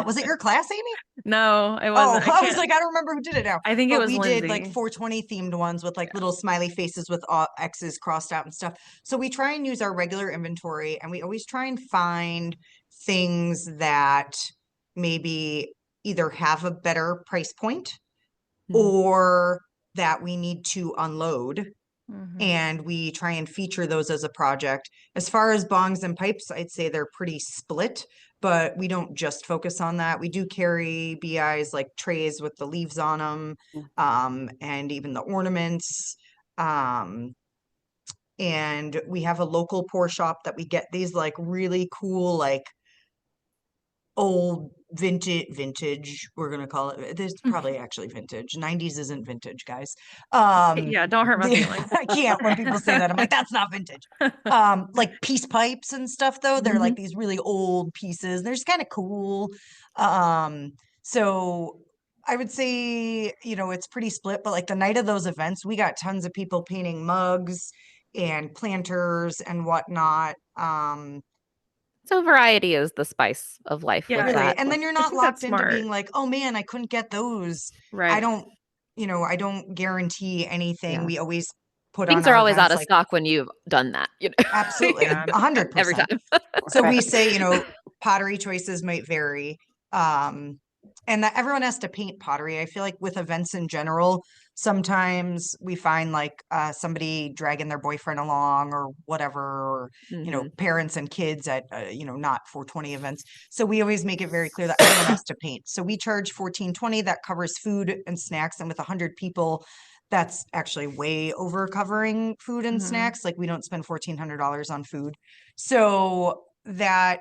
Was it your class, Amy? No, it Oh, wasn't. I was like, I don't remember who did it now. I think it But was we did like Lindsay. 420 themed ones with like little smiley faces with X's crossed out and stuff. So we try and use our regular inventory, and we always try and find things that maybe either have a better price point Mhm. or that we need to unload, Mhm. and we try and feature those as a project. As far as bongs and pipes, I'd say they're pretty split, but we don't just focus on that. We do carry BIs like trays with the leaves on them, and even the ornaments. And we have a local pour shop that we get these like really cool, like old vintage, we're gonna call it. There's probably actually vintage. 90s isn't vintage, guys. Yeah, don't hurt my feelings. I can't when people say that. I'm like, that's not vintage. Like peace pipes and stuff though, they're like these really old pieces. They're just kind of cool. So I would say, it's pretty split, but like the night of those events, we got tons of people painting mugs and planters and whatnot. So variety is the spice of life Yeah, with Really. that. And then you're I not think that's locked into being smart. like, oh man, I couldn't get those. I Right. don't guarantee anything. Yeah. We always put on Things are our always out events of like, stock when you've done that, absolutely, Yeah. 100%. every time. So we say, pottery choices might vary. And that everyone has to paint pottery. I feel like with events in general, sometimes we find like somebody dragging their boyfriend along or whatever, or, Mhm. parents and kids at, not 420 events. So we always make it very clear that everyone has to paint. So we charge $14.20 that covers food and snacks. And with 100 people, that's actually way over covering food and snacks. Like we don't spend $1,400 on food. So that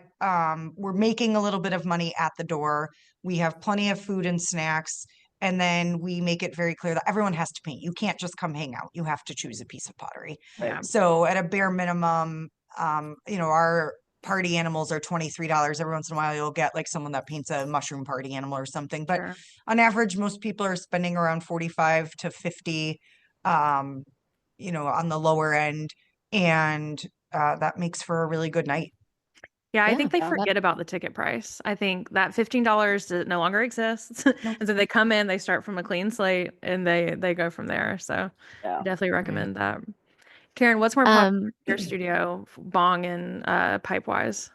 we're making a little bit of money at the door. We have plenty of food and snacks. And then we make it very clear that everyone has to paint. You can't just come hang out. You have to choose a piece of pottery. Yeah. So at a bare minimum, our party animals are $23. Every once in a while, you'll get like someone that paints a mushroom party animal or something. But Sure. on average, most people are spending around 45 to 50, on the lower end. And that makes for a really good night. Yeah, I Yeah, think they Yeah. forget about the ticket price. I think that $15 no longer exists. Nope. And so they come in, they start from a clean slate and they go from there. So I Yeah. definitely Right. recommend that. Karen, what's more popular Um, in your studio, bong and pipe wise?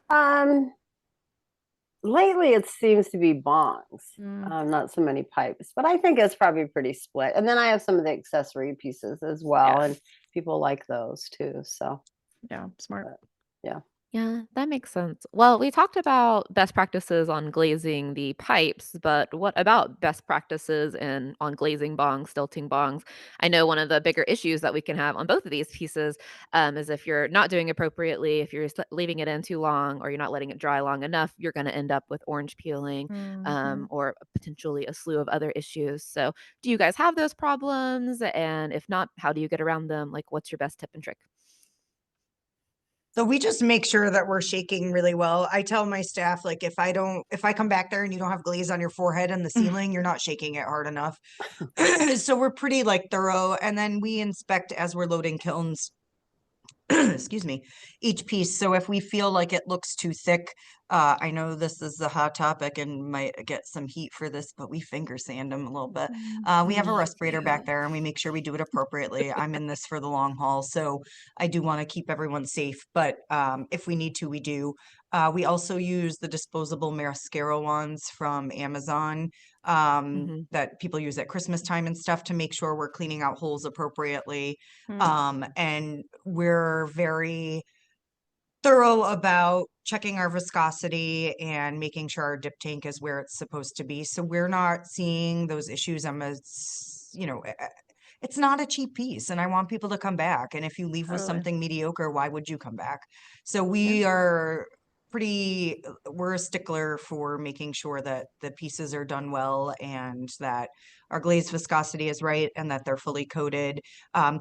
Lately it seems to be bongs, Mm, not so many pipes, but I think it's probably pretty split. And then I have some of the accessory pieces as well, yeah, and people like those too. So, yeah, smart. but yeah. yeah, that makes sense. Well, we talked about best practices on glazing the pipes, but what about best practices on glazing bongs, stilting bongs? I know one of the bigger issues that we can have on both of these pieces is if you're not doing appropriately, if you're leaving it in too long or you're not letting it dry long enough, you're going to end up with orange peeling Mhm. or potentially a slew of other issues. So, do you guys have those problems? And if not, how do you get around them? Like, what's your best tip and trick? So we just make sure that we're shaking really well. I tell my staff, like, if I come back there and you don't have glaze on your forehead and the ceiling, you're not shaking it hard enough. So we're pretty like thorough. And then we inspect as we're loading kilns, excuse me, each piece. So if we feel like it looks too thick, I know this is a hot topic and might get some heat for this, but we finger sand them a little bit. We have a Me respirator back too. there and we make sure we do it appropriately. I'm in this for the long haul, so I do want to keep everyone safe, but if we need to, we do. We also use the disposable mascara wands from Amazon Mhm. that people use at Christmas time and stuff to make sure we're cleaning out holes appropriately. Mm, And we're very thorough about checking our viscosity and making sure our dip tank is where it's supposed to be. So we're not seeing those issues. It's not a cheap piece and I want people to come back. And if you leave with totally. something mediocre, why would you come back? So Yeah. we're a stickler for making sure that the pieces are done well and that our glaze viscosity is right and that they're fully coated.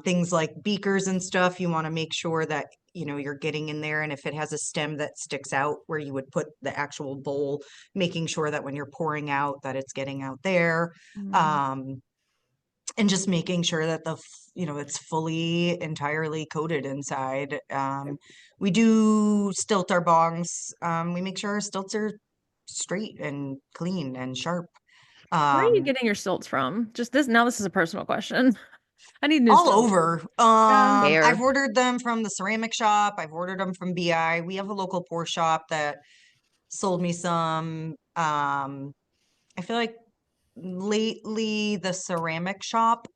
Things like beakers and stuff, you want to make sure that you're getting in there, and if it has a stem that sticks out where you would put the actual bowl, making sure that when you're pouring out that it's getting out there. Mm. um and just making sure that it's fully entirely coated inside. We do stilt our bongs. We make sure our stilts are straight and clean and sharp. Where are you um getting your stilts from? Just this now, this is a personal question. I need new all stilts. over. Yeah. I've Fair. ordered them from the ceramic shop. I've ordered them from BI. We have a local pour shop that sold me some. I feel like lately the ceramic shop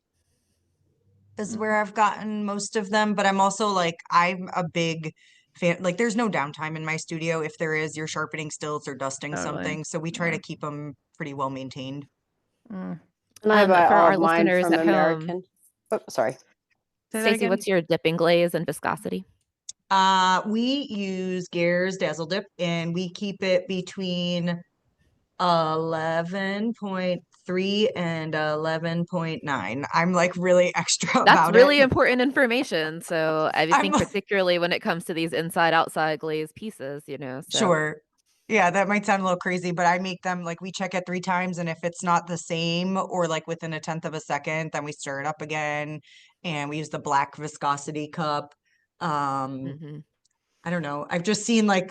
is Mm, where I've gotten most of them, but I'm also like, I'm a big fan. Like, there's no downtime in my studio. If there is, you're sharpening stilts or dusting totally. something. So we try Yeah. to keep them pretty well maintained. Mm. And I buy For all our of mine listeners from at home, American. Oh, sorry. Say that Stacey, again. what's your dipping glaze and viscosity? We use Gare's Dazzle Dip and we keep it between 11.3 and 11.9. I'm like really extra That's about it. really important information. So I would I'm think particularly when it comes to these inside outside glaze pieces, so Sure. Yeah, that might sound a little crazy, but I make them like we check it 3 times, and if it's not the same or like within a tenth of a second, then we stir it up again, and we use the black viscosity cup. Um, mhm. I don't know. I've just seen like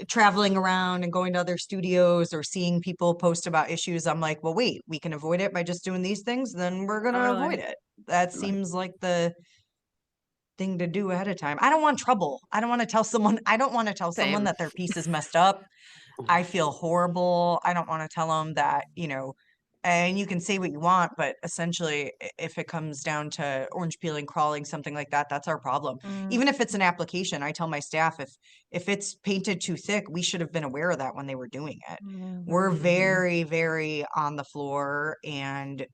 traveling around and going to other studios or seeing people post about issues. I'm like, well, wait, we can avoid it by just doing these things, then we're gonna avoid Totally. it. That Right. seems like the thing to do ahead of time. I don't want trouble. I don't want to tell someone Same. that their piece is messed up. I feel horrible. I don't want to tell them that, and you can say what you want, but essentially, if it comes down to orange peeling, crawling, something like that, that's our problem. Mm, Even if it's an application, I tell my staff if it's painted too thick, we should have been aware of that when they were doing it. We're mhm. Mhm. very, very on the floor and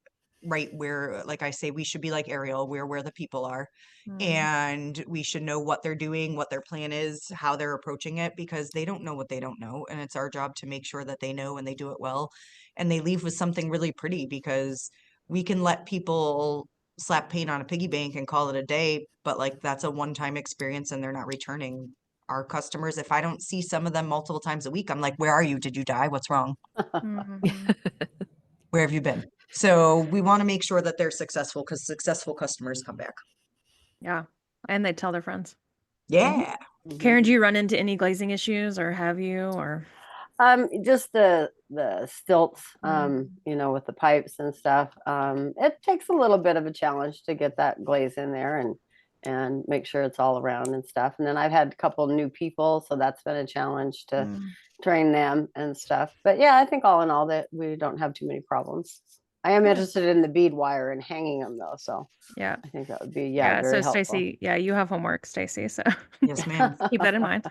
right where, like I say, we should be like Ariel, we're where the people are. Mm, And we should know what they're doing, what their plan is, how they're approaching it, because they don't know what they don't know. And it's our job to make sure that they know and they do it well. And they leave with something really pretty, because we can let people slap paint on a piggy bank and call it a day, but like that's a one-time experience and they're not returning our customers, if I don't see some of them multiple times a week, I'm like, where are you? Did you die? What's wrong? Mhm. Where have you been? So we want to make sure that they're successful because successful customers come back. Yeah. And they tell their friends. Yeah. Caren, do you run into any glazing issues or have you or Just the stilts, Mm. you know, with the pipes and stuff. It takes a little bit of a challenge to get that glaze in there and make sure it's all around and stuff. And then I've had a couple new people, so that's been a challenge to Mm. train them and stuff. But yeah, I think all in all that we don't have too many problems. I am Good. interested in the bead wire and hanging them though, so Yeah. I think that would be Yeah. very So helpful. Stacey, yeah, you have homework, Stacey. So Yes, ma'am. keep that in mind.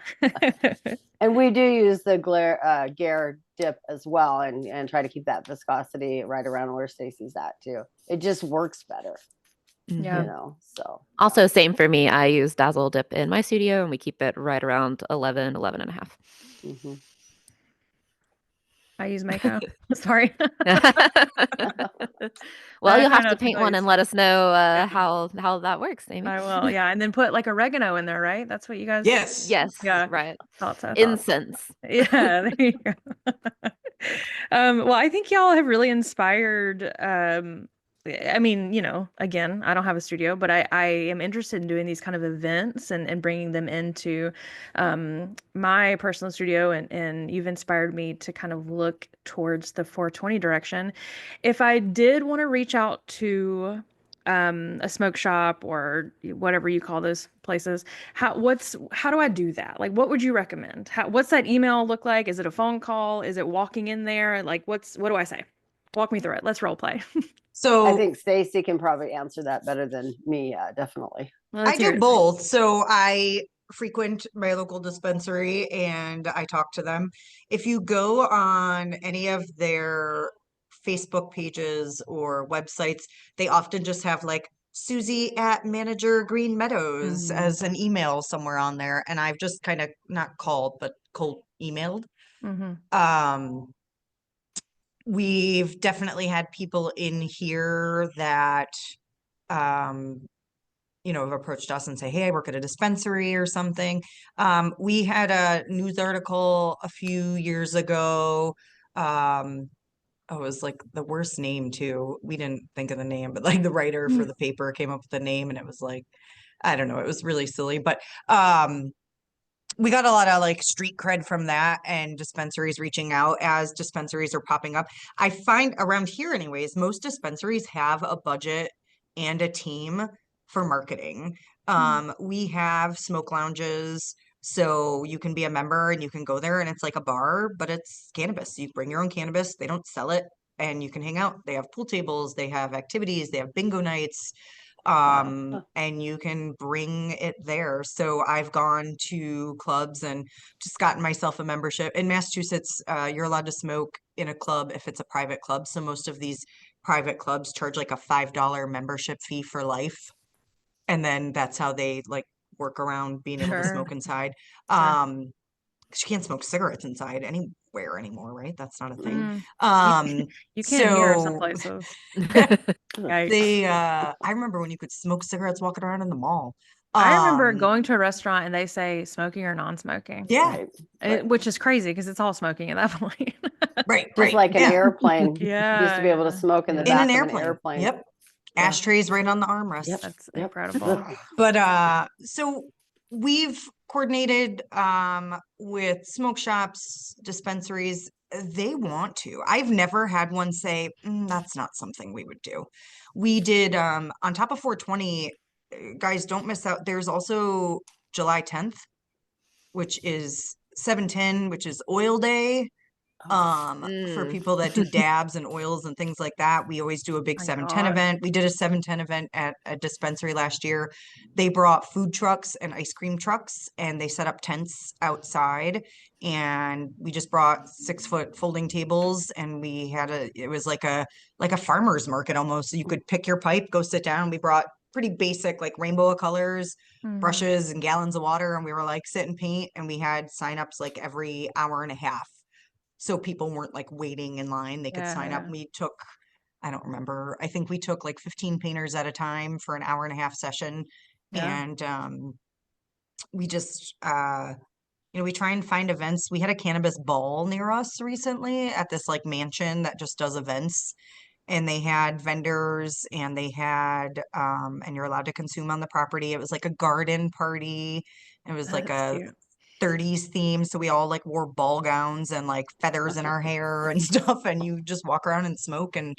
And we do use the Gare dip as well, and try to keep that viscosity right around where Stacey's at too. It just works better, Yeah. you know. So Also, same for me. I use Dazzle Dip in my studio, and we keep it right around 11, 11 and a half. hmm I use Mako. Sorry. Well, you'll Try have to not to paint tell one you. and let us know how that works, Amy. I will. Yeah. And then put like oregano in there, right? That's what you guys. Yes. Yes, Yeah. right. Thought so. Incense. Yeah, there you go. Well, I think y'all have really inspired. I mean, you know, again, I don't have a studio, but I am interested in doing these kind of events and bringing them into my personal studio. And you've inspired me to kind of look towards the 420 direction. If I did want to reach out to a smoke shop or whatever you call those places, how do I do that? Like, what would you recommend? What's that email look like? Is it a phone call? Is it walking in there? Like, what do I say? Walk me through it. Let's role play. I So think Stacey can probably answer that better than me. Definitely. Well, I let's hear do it. both. So I frequent my local dispensary and I talk to them. If you go on any of their Facebook pages or websites, they often just have like Susie at Manager Green Meadows Mhm. as an email somewhere on there. And I've just kind of not called, but cold emailed. Mhm. Um, we've definitely had people in here that um have approached us and say, hey, I work at a dispensary or something. We had a news article a few years ago. It was like the worst name too. We didn't think of the name, but like the writer for the paper came up with the name and it was like, I don't know, it was really silly. But we got a lot of like street cred from that and dispensaries reaching out as dispensaries are popping up. I find around here anyways, most dispensaries have a budget and a team for marketing. We have smoke lounges, so you can be a member and you can go there and it's like a bar, but it's cannabis. You bring your own cannabis, they don't sell it, and you can hang out. They have pool tables, they have activities, they have bingo nights, and you can bring it there. So I've gone to clubs and just gotten myself a membership. In Massachusetts, you're allowed to smoke in a club if it's a private club. So most of these private clubs charge like a $5 membership fee for life. And then that's how they like work around being able to Sure. smoke inside. Sure. 'Cause you can't smoke cigarettes inside anywhere anymore, right? That's not a thing. Mm. Um, You can hear some so places. they Yikes. I remember when you could smoke cigarettes walking around in the mall. I remember Um, going to a restaurant and they say smoking or non-smoking, yeah, Right. which is crazy because it's all smoking at that point. right, Just right. like an Yeah. airplane. Used to Yeah, be able to yeah, smoke in the yeah. In an back of an airplane. airplane. Yep. Yeah. Ashtrays right on the armrest. Yep. That's Yep. incredible. But so we've coordinated with smoke shops, dispensaries. They want to. I've never had one say, that's not something we would do. We did on top of 420, guys, don't miss out. There's also July 10th, which is 710, which is oil day. For Mm. people that do dabs and oils and things like that, we always do a big My 710 gosh. event. We did a 710 event at a dispensary last year. They brought food trucks and ice cream trucks and they set up tents outside, and we just brought 6-foot folding tables, and we had it was like a farmer's market almost. So you could pick your pipe, go sit down. We brought pretty basic like rainbow of colors, Mhm. brushes and gallons of water, and we were like sit and paint, and we had signups like every hour and a half. So people weren't like waiting in line. They could sign up. Yeah. We took, I don't remember, I think we took like 15 painters at a time for an hour and a half session. Yeah. And we just, we try and find events. We had a cannabis ball near us recently at this like mansion that just does events. And they had vendors and they had, and you're allowed to consume on the property. It was like a garden party. It was like That's a cute. 30s theme. So we all like wore ball gowns and like feathers in our hair and stuff. And you just walk around and smoke and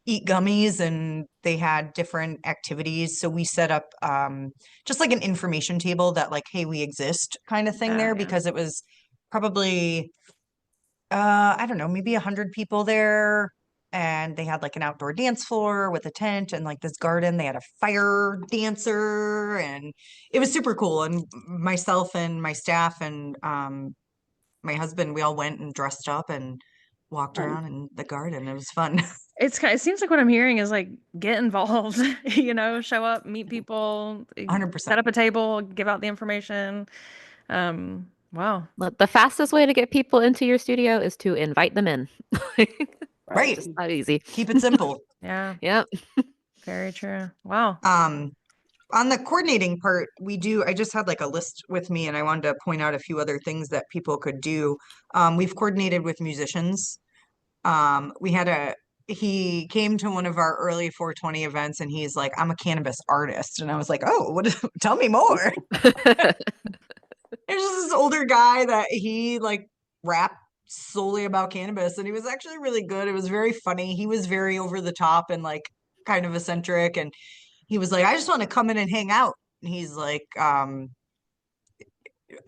eat gummies, and they had different activities. So we set up just like an information table that like, hey, we exist kind of thing there, Yeah. because it was probably I don't know, maybe 100 people there. And they had like an outdoor dance floor with a tent and like this garden. They had a fire dancer, and it was super cool. And myself and my staff and my husband, we all went and dressed up and walked Fun. around in the garden. It was fun. It seems like what I'm hearing is like get involved, show up, meet people, set 100%. up a table, give out the information. Wow. The fastest way to get people into your studio is to invite them in. Right. Just that easy. Keep it simple. Yeah, Yep. very true. Wow. On the coordinating part, I just had like a list with me and I wanted to point out a few other things that people could do. We've coordinated with musicians. He came to one of our early 420 events and he's like, I'm a cannabis artist. And I was like, oh, tell me more. There's just this older guy that he like rapped solely about cannabis, and he was actually really good. It was very funny. He was very over the top and like kind of eccentric, and he was like, I just want to come in and hang out. And he's like, I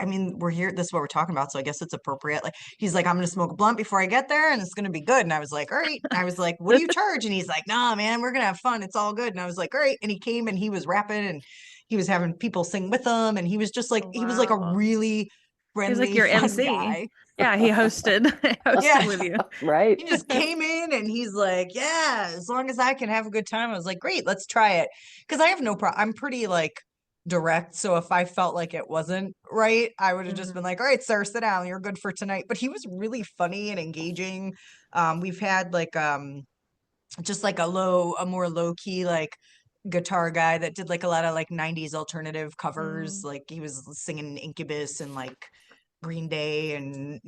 mean, we're here, this is what we're talking about, so I guess it's appropriate. Like, he's like, I'm gonna smoke a blunt before I get there and it's gonna be good. And I was like, all right. And I was like, what do you charge? And he's like, nah, man, we're gonna have fun. It's all good. And I was like, all right. And he came and he was rapping and he was having people sing with him. And he was just like, he was like a Wow. really He's like friendly, your fun MC. guy. Yeah, he hosted Yeah. with you. Right. He just came in and he's like, yeah, as long as I can have a good time. I was like, great, let's try it. Because I have no problem. I'm pretty like direct. So if I felt like it wasn't right, I would have just been like, all right, sir, sit down. You're good for tonight. But he was really funny and engaging. We've had like just like a more low key like guitar guy that did like a lot of like 90s alternative covers. Like he was singing Incubus and like Green Day and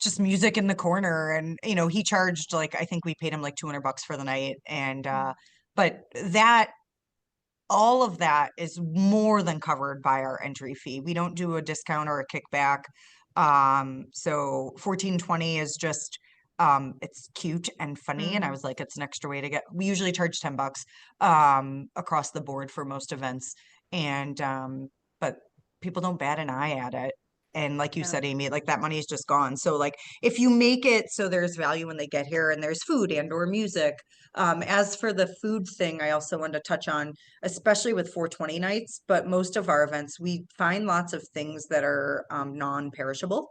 just music in the corner. And he charged like, I think we paid him like $200 for the night. And but all of that is more than covered by our entry fee. We don't do a discount or a kickback. So 1420 is just it's cute and funny. And I was like, it's an extra way to get, we usually charge $10 across the board for most events. And but people don't bat an eye at it. And like you said, Amy, like that money is just gone. So like if you make it so there's value when they get here and there's food and or music. As for the food thing, I also wanted to touch on, especially with 420 nights, but most of our events, we find lots of things that are non-perishable.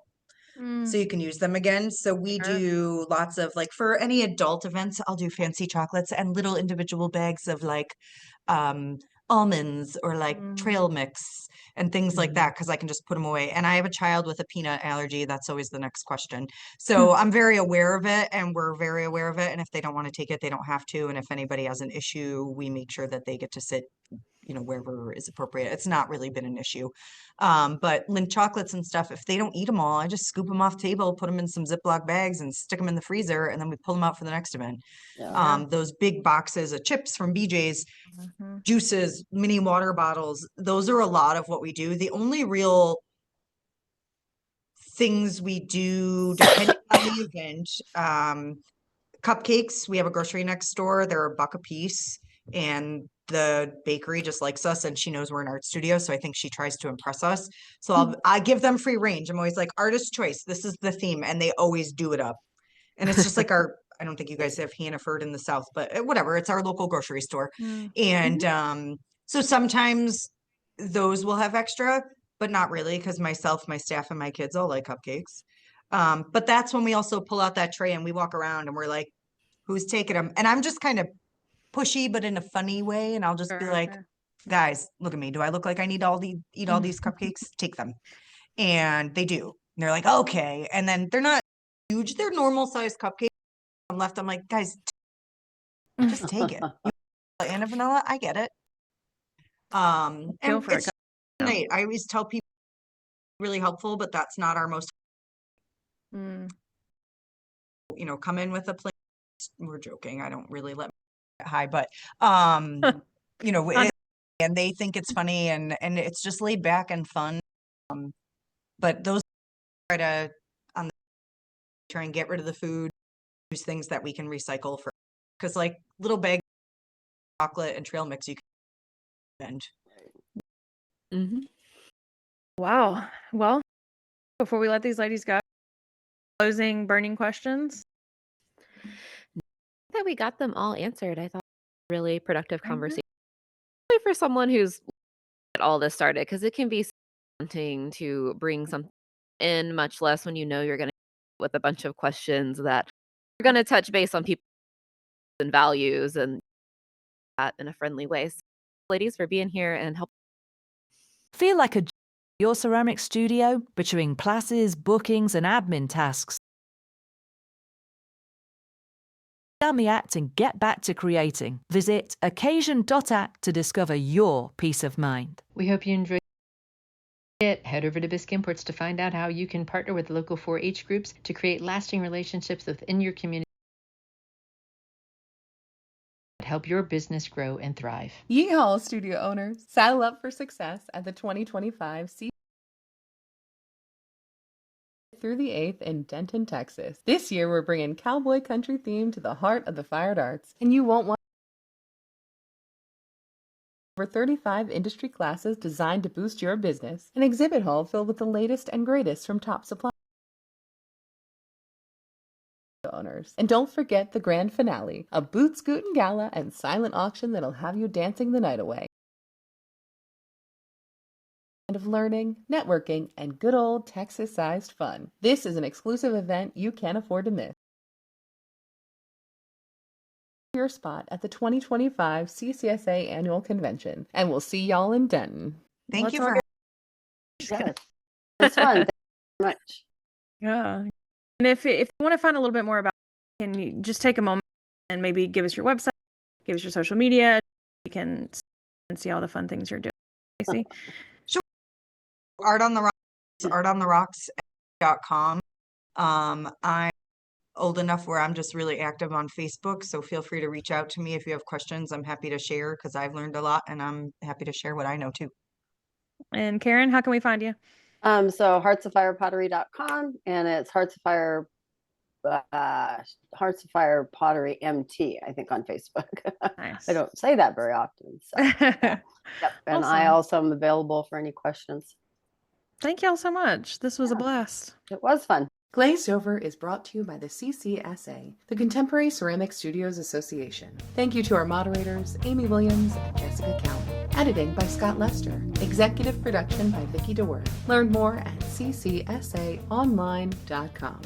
So you can use them again. So we do lots of like for any adult events, I'll do fancy chocolates and little individual bags of like almonds or like trail mix and things like that, because I can just put them away. And I have a child with a peanut allergy. That's always the next question. So I'm very aware of it and we're very aware of it. And if they don't want to take it, they don't have to. And if anybody has an issue, we make sure that they get to sit wherever is appropriate. It's not really been an issue. But Lindt chocolates and stuff, if they don't eat them all, I just scoop them off the table, put them in some Ziploc bags and stick them in the freezer. And then we pull them out for the next event. Yeah. Those big boxes of chips from BJ's, juices, mini water bottles, those are a lot of what we do. The only real things we do depending on the event, cupcakes, we have a grocery next door. They're $1 a piece. And the bakery just likes us and she knows we're an art studio. So I think she tries to impress us. So I give them free range. I'm always like, artist choice. This is the theme. And they always do it up. And it's just like I don't think you guys have Hannaford in the South, but whatever. It's our local grocery store. And so sometimes those will have extra, but not really, because myself, my staff, and my kids all like cupcakes. But that's when we also pull out that tray and we walk around and we're like, who's taking them? And I'm just kind of pushy, but in a funny way. And I'll just be like, guys, look at me. Do I look like I need eat all these cupcakes? Take them. And they do. And they're like, okay. And then they're not huge. They're normal sized cupcakes. I'm left. I'm like, guys, just take it. And a vanilla, I get it. And Feel for it. it's great. I always tell people really helpful, but that's not our most, come in with a plan. We're joking. I don't really let get high, but, and they think it's funny and it's just laid back and fun. But those try to try and get rid of the food, use things that we can recycle for, because like little bag chocolate and trail mix you can Mhm. Wow. Well, before we let these ladies go, closing burning questions. That we got them all answered. I thought really productive Mhm. conversation. Especially for someone who's get all this started, because it can be daunting to bring something in, much less when you know you're gonna with a bunch of questions that are gonna touch base on people and values and that in a friendly way. So, ladies, for being here and helping. Feel like a your ceramic studio between classes, bookings, and admin tasks. Down the act and get back to creating. Visit occasion.act to discover your peace of mind. We hope you enjoyed it. Head over to Bisque Imports to find out how you can partner with local 4-H groups to create lasting relationships within your community. Help your business grow and thrive. Yeehaw, studio owners! Saddle up for success at the 2025 through the 8th in Denton, Texas. This year, we're bringing cowboy country theme to the heart of the fine arts, and you won't want over 35 industry classes designed to boost your business, an exhibit hall filled with the latest and greatest from top suppliers. Owners. And don't forget the grand finale, a boot scootin' gala and silent auction that'll have you dancing the night away. Of learning, networking, and good old Texas-sized fun. This is an exclusive event you can't afford to miss. Your spot at the 2025 CCSA Annual Convention, and we'll see y'all in Denton. Thank you for Yes. It's fun. Thank you so much. Yeah. And if you want to find a little bit more about it, can you just take a moment and maybe give us your website, give us your social media? You can see all the fun things you're doing. Stacey? Art on the Rocks, artontherocks.com. I'm old enough where I'm just really active on Facebook, so feel free to reach out to me if you have questions. I'm happy to share because I've learned a lot and I'm happy to share what I know too. And Caren, how can we find you? So heartsoffirepottery.com, and it's Hearts of Fire Pottery MT, I think, on Facebook. Nice. I don't say that very often. So yeah. Yep. And I Awesome. also am available for any questions. Thank y'all so much. This was a blast. It was fun. Glazed Over is brought to you by the CCSA, the Contemporary Ceramic Studios Association. Thank you to our moderators, Amy Williams and Jessica Cowan. Editing by Scott Lester. Executive production by Vicki DeWord. Learn more at ccsaonline.com.